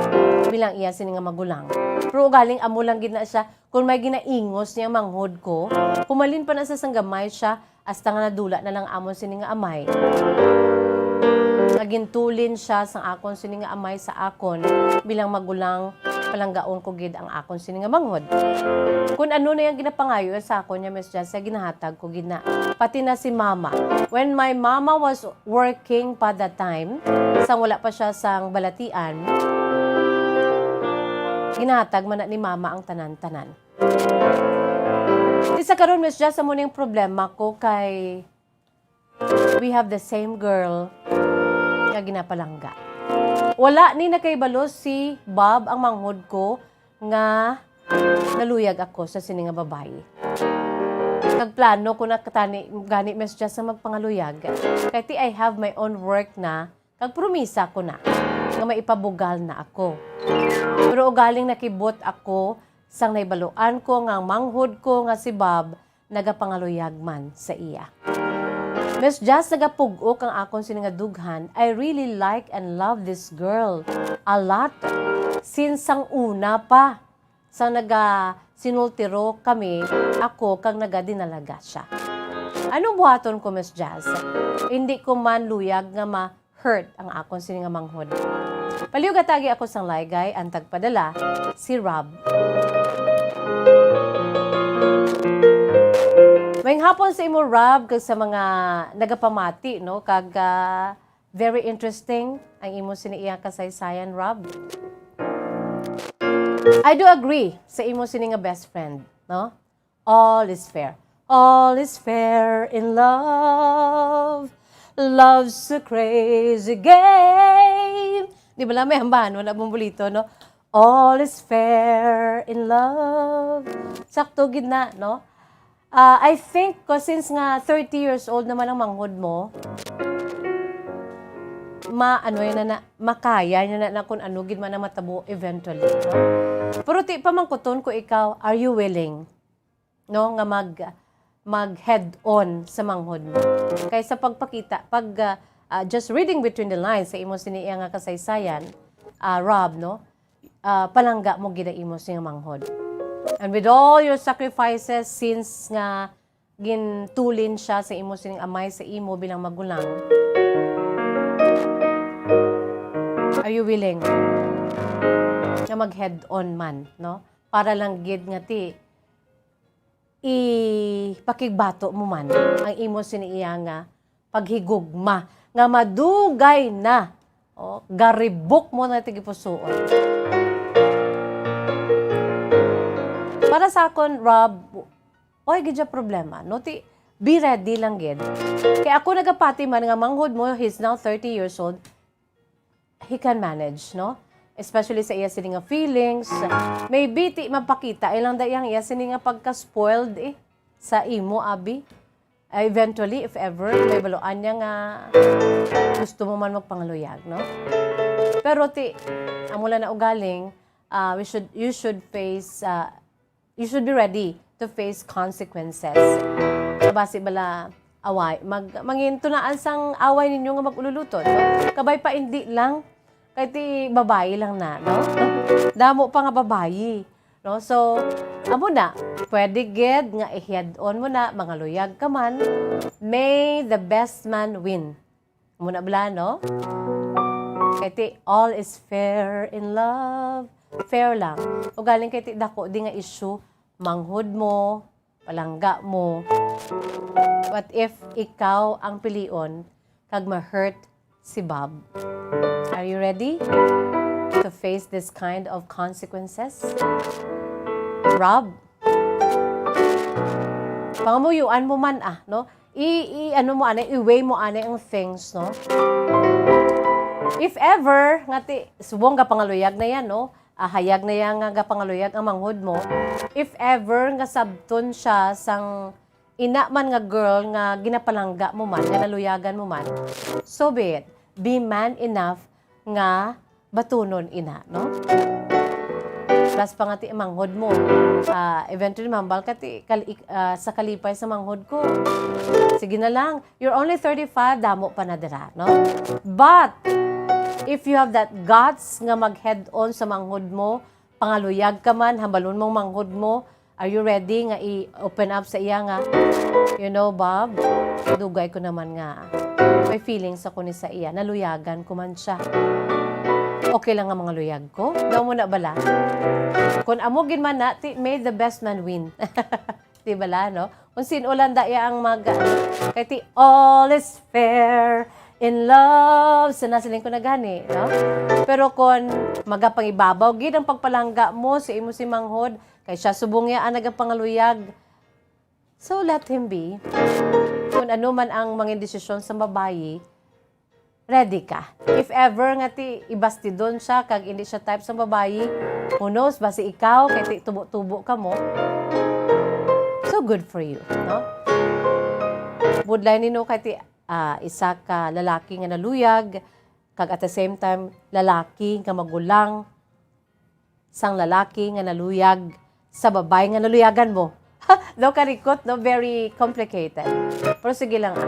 bilang iya sini nga magulang. Pero galing amo lang gid na siya kung may ginaingos niya manghod ko, kumalin pa na sa sanggamay siya hasta nga nadula na lang amon sini nga amay. Nagintulin siya sa akon sini nga amay sa akon bilang magulang palanggaon ko gid ang akon sini nga manghod. Kung ano na yung ginapangayo sa ako niya, Miss Jess, ginahatag ko gid na. Pati na si mama. When my mama was working pa that time, sang wala pa siya sang balatian, ginahatag man na ni mama ang tanan-tanan. Isa karon, Miss Jess, mo ning problema ko kay we have the same girl nga ginapalangga. Wala ni nakaibalo si Bob ang manghod ko nga naluyag ako sa sini nga babae. Nagplano ko na katani gani Miss Jess sa magpangaluyag. Kay ti I have my own work na, kag promisa ko na nga maipabugal na ako. Pero ugaling nakibot ako sang naibaluan ko nga manghod ko nga si Bob nagapangaluyag man sa iya. Miss Jess, nagapugok ang akong sininga dughan. I really like and love this girl a lot. Since ang una pa, sa sinultiro kami, ako kang nagadinalaga siya. Anong buhaton ko, Miss Jess? Hindi ko man luyag nga ma-hurt ang akong sininga manghod. Paliugatagi ako sang laygay, ang tagpadala, si Rob. Maying hapon sa imo, Rob, kag sa mga nagapamati, no? Kag very interesting ang imo siniiya kasaysayan, Rob. I do agree sa imo sini nga best friend, no? All is fair. All is fair in love. Love's a crazy game. Di ba lang may hambahan, wala bumbulito, no? All is fair in love. Sakto gid na, no? I think, since nga 30 years old naman ang manghod mo, makaya niya na kung ano gid man na matabo eventually. No? Pero ti pamangkuton ko ikaw, are you willing, no, nga mag head on sa manghod mo? Kaysa pagpakita, just reading between the lines sa imo siniya nga kasaysayan, Rob, no, palangga mo gid imo sing manghod. And with all your sacrifices, since nga gintulin siya sa imo sining amay sa imo bilang magulang, are you willing na mag-head on man, no? Para lang gid nga ti ipakigbato mo man ang imo siniiya nga paghigugma nga madugay na, garibok mo na tigipusoon. Para sa akon, Rob, gidya problema, no? Be ready lang gid. Kaya ako nagapati man nga manghod mo, he's now 30 years old, he can manage, no? Especially sa iya sini nga feelings. Maybe ti mapakita ilang dayang iya sini nga pagka-spoiled sa imo, abi. Eventually, if ever, may baluan niya nga gusto mo man magpangaluyag, no? Pero amula na ugaling, you should be ready to face consequences. Basi bala away, mangintunaan sang away ninyo nga magululuton, no? Kabay pa hindi lang, kay ti babae lang na, no? Damo pa nga babae, no? So, amo na, pwede gid nga i-head on mo na, mangaluyag ka man, may the best man win. Amo na bala, no? Kay ti all is fair in love. Fair lang. O galing kay ti dako di nga issue, manghod mo, palangga mo. What if ikaw ang pilion kag ma-hurt si Bob? Are you ready to face this kind of consequences? Rob? Pangamuyuan mo man no? I-weigh mo ang things, no? If ever, subong nga pangaluyag na yan, no? Hayag na yan nga pangaluyag ang manghod mo. If ever nga sabton siya sang ina man nga girl nga ginapalangga mo man, nga naluyagan mo man, so be it. Be man enough nga batunon ina, no? Plus pa nga ti manghod mo. Eventually, mambal ka sa kalipay sa manghod ko. Sige na lang. You're only 35, damo pa na dira, no? But, if you have that guts nga mag-head on sa manghod mo, pangaluyag ka man, hambalon mong manghod mo, are you ready nga i-open up sa iya nga, you know, Bob, dugay ko naman nga, may feelings ako ni sa iya, naluyagan ko man siya. okay lang ang mga luyag ko. Daw mo na bala. Kung amo gin man na, may the best man win. Di bala, no? Kung sinulan da ang kay ti all is fair in love. Sinasiling ko na gani, no? Pero kung magapangibabaw, gid ang pagpalangga mo, si imo si manghod, kay siya subong ya ang nagapangaluyag. So let him be. Kung ano man ang mga desisyon sa babayi, ready ka. If ever nga ti ibastidon siya, kag hindi siya type sa babayi, who knows, basi ikaw, kay ti tubo-tubo ka mo, so good for you, no? Budlay nino kay ti isa ka lalaki nga naluyag, kag at the same time, lalaki nga magulang, sang lalaki nga naluyag sa babae nga naluyagan mo. Daw karikot, no? Very complicated. Pero sige lang,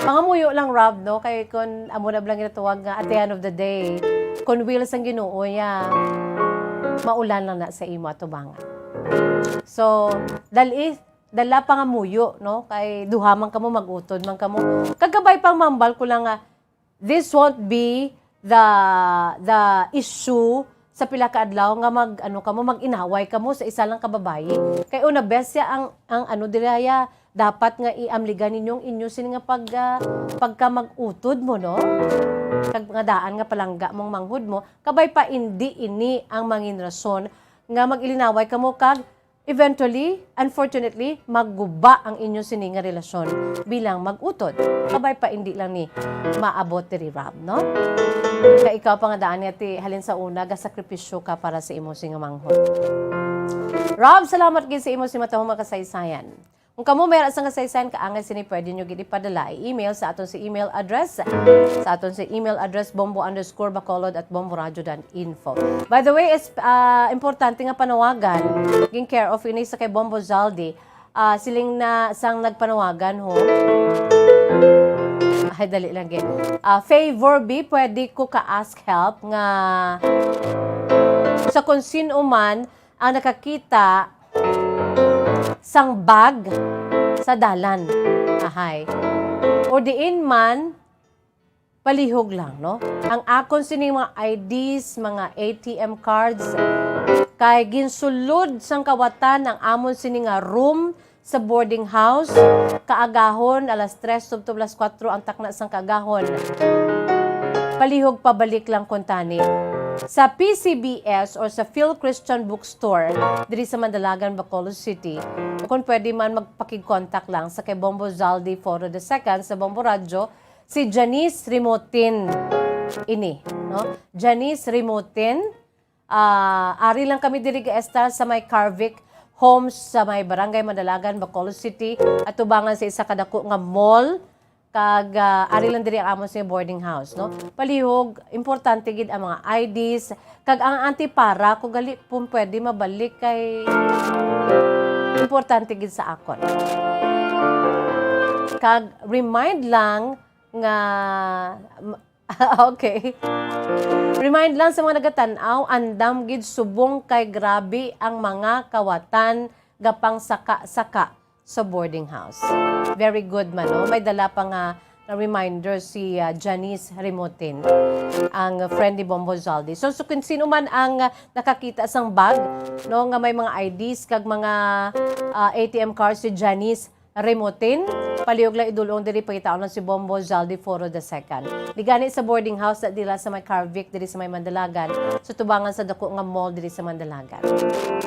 pangamuyo lang, Rob, no? Kaya kung amo na lang ginatuwag nga at the end of the day, kung will sang Ginoo ya, maulan lang na sa imo at tubangan. So, dala pangamuyo, no? Kay duhaman ka mo, mag-utod man ka mo. Kagabay pang mambal ko lang nga, this won't be the issue sa pila ka adlaw nga mag-inaway ka mo sa isa lang ka babayi. Kay una best ya ang diraya dapat nga iamligan ninyong inyo sini nga pagka mag-utod mo, no? Kag nga daan nga palangga mong manghud mo, kabay pa hindi ini ang mangin rason nga mag-ilinaway ka mo kag eventually, unfortunately, magguba ang inyong sini nga relasyon bilang mag-utod. Kabay pa hindi lang ni maabot diri, Rob, no? Kaya ikaw pa nga daan ti halin sa una, gasakripisyo ka para sa imo singa manghod. Rob, salamat gid sa imo si matahong makasaysayan. Kung kamo mayroon sa kasaysayan kaangay sini pwede nyo gid ipadala i-email sa aton si email address bombo_bacolod@bomboradio.info. By the way, is importante nga panawagan ging care of ini sa kay Bombo Zaldi. Siling na sang nagpanawagan ho. Ay, dali lang gid. Favor B, pwede ko ka-ask help nga sa kung sino man ang nakakita sang bag sa dalan. Ahay. O diin man, palihog lang, no? Ang akon sining mga IDs, mga ATM cards, kay ginsulod sang kawatan ang amon sining nga room sa boarding house, kaagahon, alas 3, alas 4, ang takna sang kaagahon. Palihog pabalik lang kontani. Sa PCBS or sa Phil Christian Bookstore, diri sa Mandalagan, Bacolod City, kung pwede man magpakig-contact lang sa kay Bombo Zaldi Foro II sa Bombo Radio, si Janice Rimotin ini, no? Janice Rimotin, ari lang kami diri ga sa may Carvic Homes sa may Barangay Mandalagan, Bacolod City, at tubangan sa isa kadako nga mall, kag ari lang diri ang amon sa boarding house, no? Palihog, importante gid ang mga IDs, kag ang antipara kung gali pun pwede mabalik kay importante gid sa akon. Kag remind lang nga okay. Remind lang sa mga nagatan-aw, andam gid subong kay grabe ang mga kawatan gapang saka-saka sa boarding house. Very good man, no? May dala pa nga na reminder si Janice Rimotin, ang friend ni Bombo Zaldi. So kung sino man ang nakakita sang bag, no, nga may mga IDs kag mga ATM cards si Janice Rimotin, palihog lang idulong diri pagitaon lang si Bombo Zaldi Foro II. Ligani sa boarding house na dila sa may Carvic diri sa may Mandalagan, sa tubangan sa dako nga mall diri sa Mandalagan.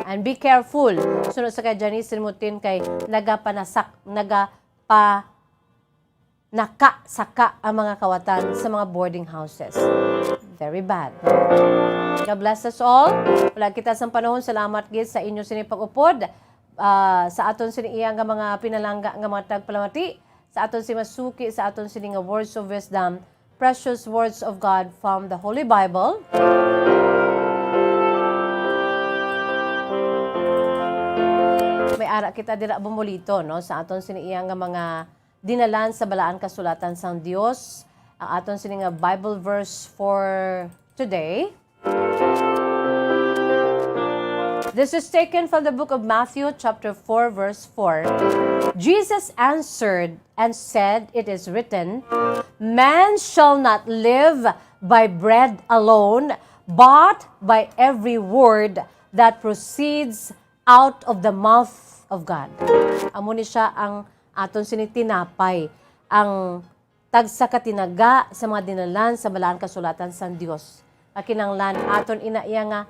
And be careful. Sunod sa kay Janice Rimotin kay nakasaka ang mga kawatan sa mga boarding houses. Very bad. God bless us all. Wala kita sa panahon. Salamat gid sa inyo sinipag-upod. Sa aton siniya nga mga pinalangga nga mga tagpalamati, sa aton si Masuki, sa aton sini nga words of wisdom, precious words of God from the Holy Bible. May ara kita dira bumulito, no, sa aton siniya nga mga dinalan sa balaan kasulatan sang Dios. Ang aton sini nga Bible verse for today. This is taken from the book of Matthew, chapter 4, verse 4. Jesus answered and said, "It is written, man shall not live by bread alone, but by every word that proceeds out of the mouth of God. Amo ni siya ang aton sinitinapay, ang tagsa katinaga sa mga dinalan sa balaan kasulatan sa Dios. Kakinanglan aton inaiya nga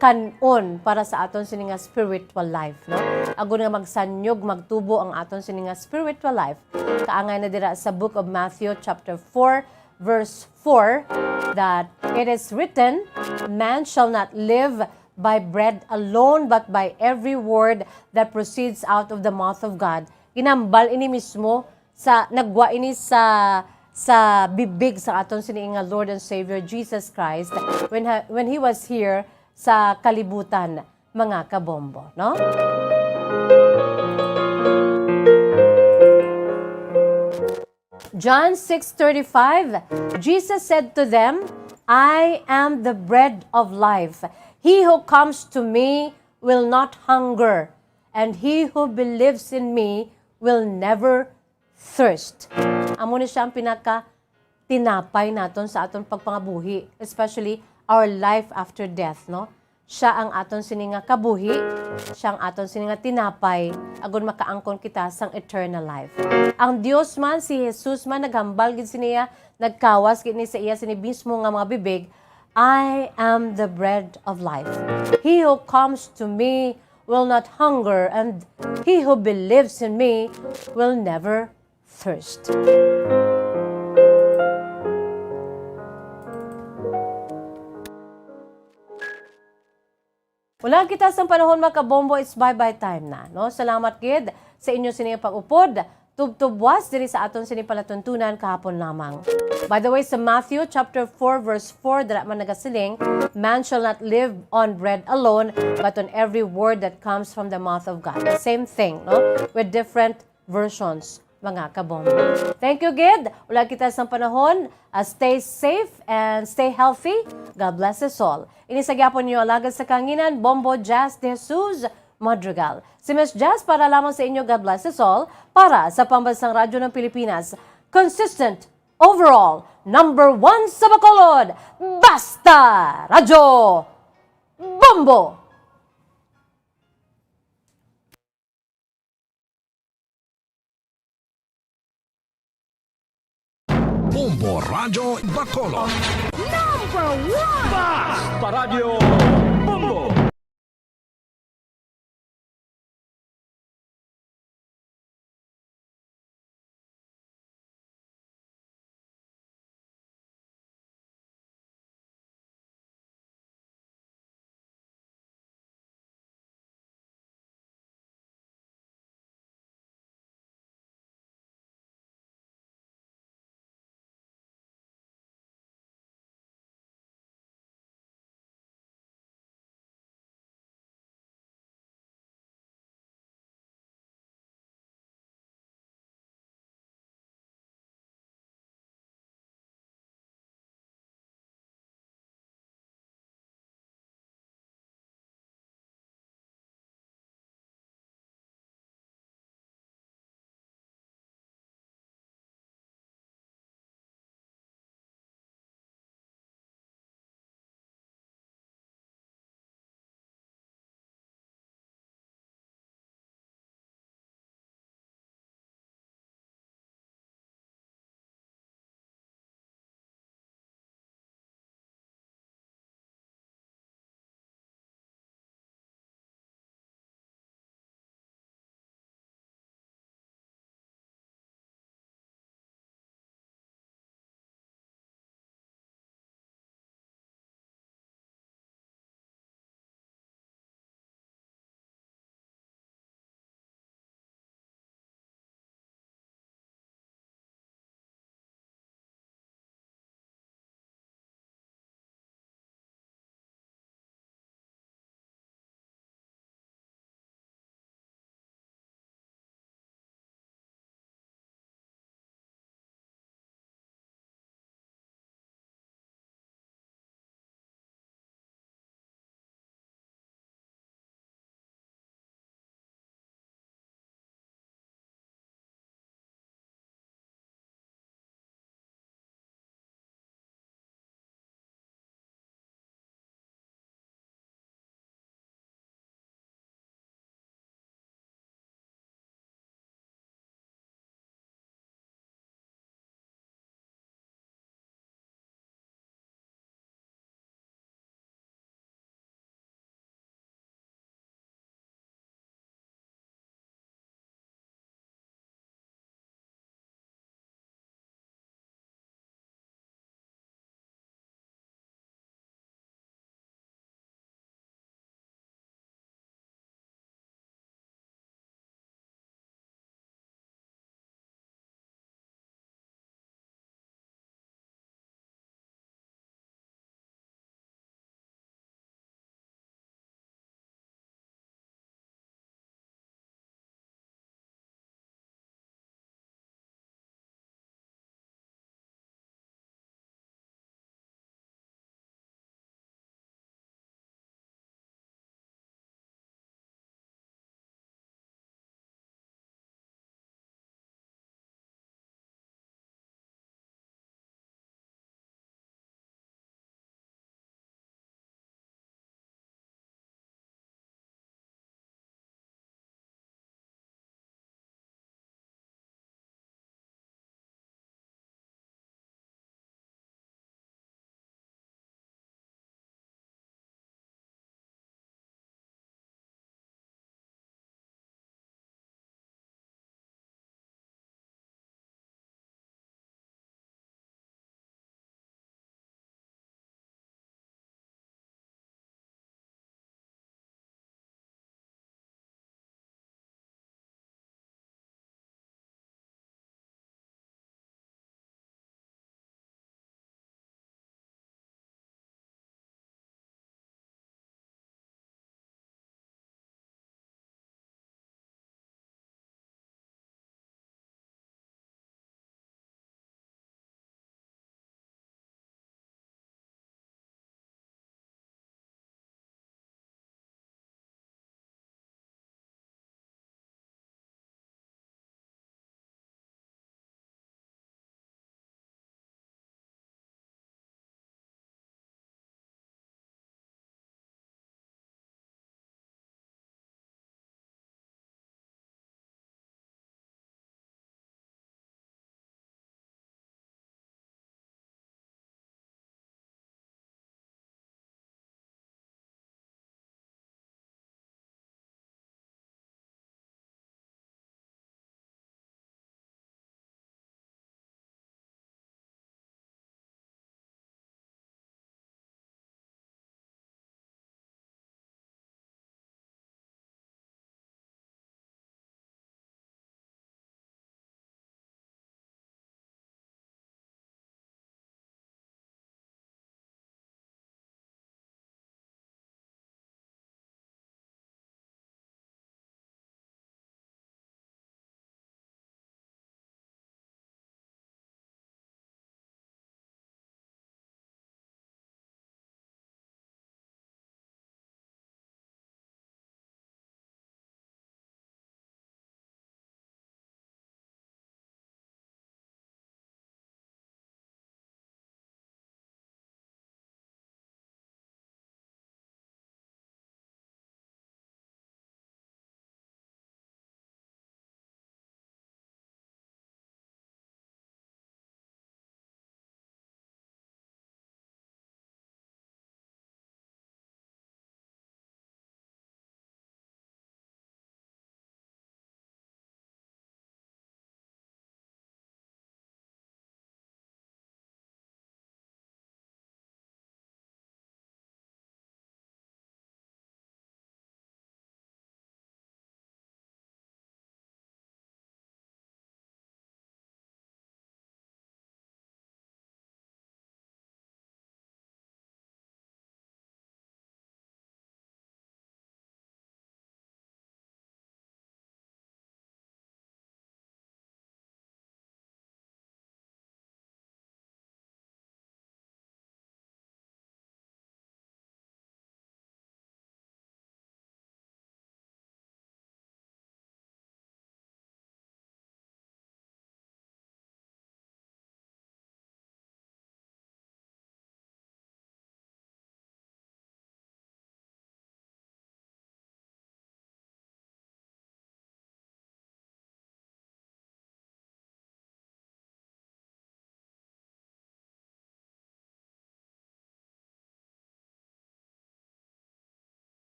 kanon para sa aton sini nga spiritual life, no? Agon nga magsanyog magtubo ang aton sini nga spiritual life. Kaangay na dira sa book of Matthew chapter 4 verse 4 that it is written, man shall not live by bread alone but by every word that proceeds out of the mouth of God. Ginambal ini mismo sa nagwa ini sa bibig sa aton sini nga Lord and Savior Jesus Christ when he was here sa kalibutan, mga kabombo, no? John 6:35, Jesus said to them, I am the bread of life. He who comes to me will not hunger, and he who believes in me will never thirst. Amo ni siya ang pinaka-tinapay naton sa aton pagpangabuhi, especially our life after death, no? Siya ang aton sininga kabuhi, siya ang aton sininga tinapay, agon makaangkon kita sang eternal life. Ang Dios man, si Jesus man, naghambal gid siniya, nagkawas gid ni sa iya sini mismo nga mga bibig, I am the bread of life. He who comes to me will not hunger, and he who believes in me will never thirst. Wala kita sa panahon makabombo, it's bye-bye time na. No? Salamat gid sa inyo sining pag-upod. Tubtubwas diri sa aton sini palatuntunan kahapon lamang. By the way, sa Matthew chapter 4 verse 4 dara man nagasiling, man shall not live on bread alone, but on every word that comes from the mouth of God. The same thing, no? With different versions, mga kabombo. Thank you, Gid. Wala kita sa panahon. Stay safe and stay healthy. God bless us all. Inisagyapon niyo alagad sa kanginan, Bombo Jazz de Jesus Madrigal. Si Miss Jazz para lamang sa inyo, God bless us all, para sa Pambansang Radyo ng Pilipinas. Consistent, overall, number 1 sa Bacolod, Basta Radyo Bombo! Bombo Radio Bacolod. Number 1! Basta Radio Bombo!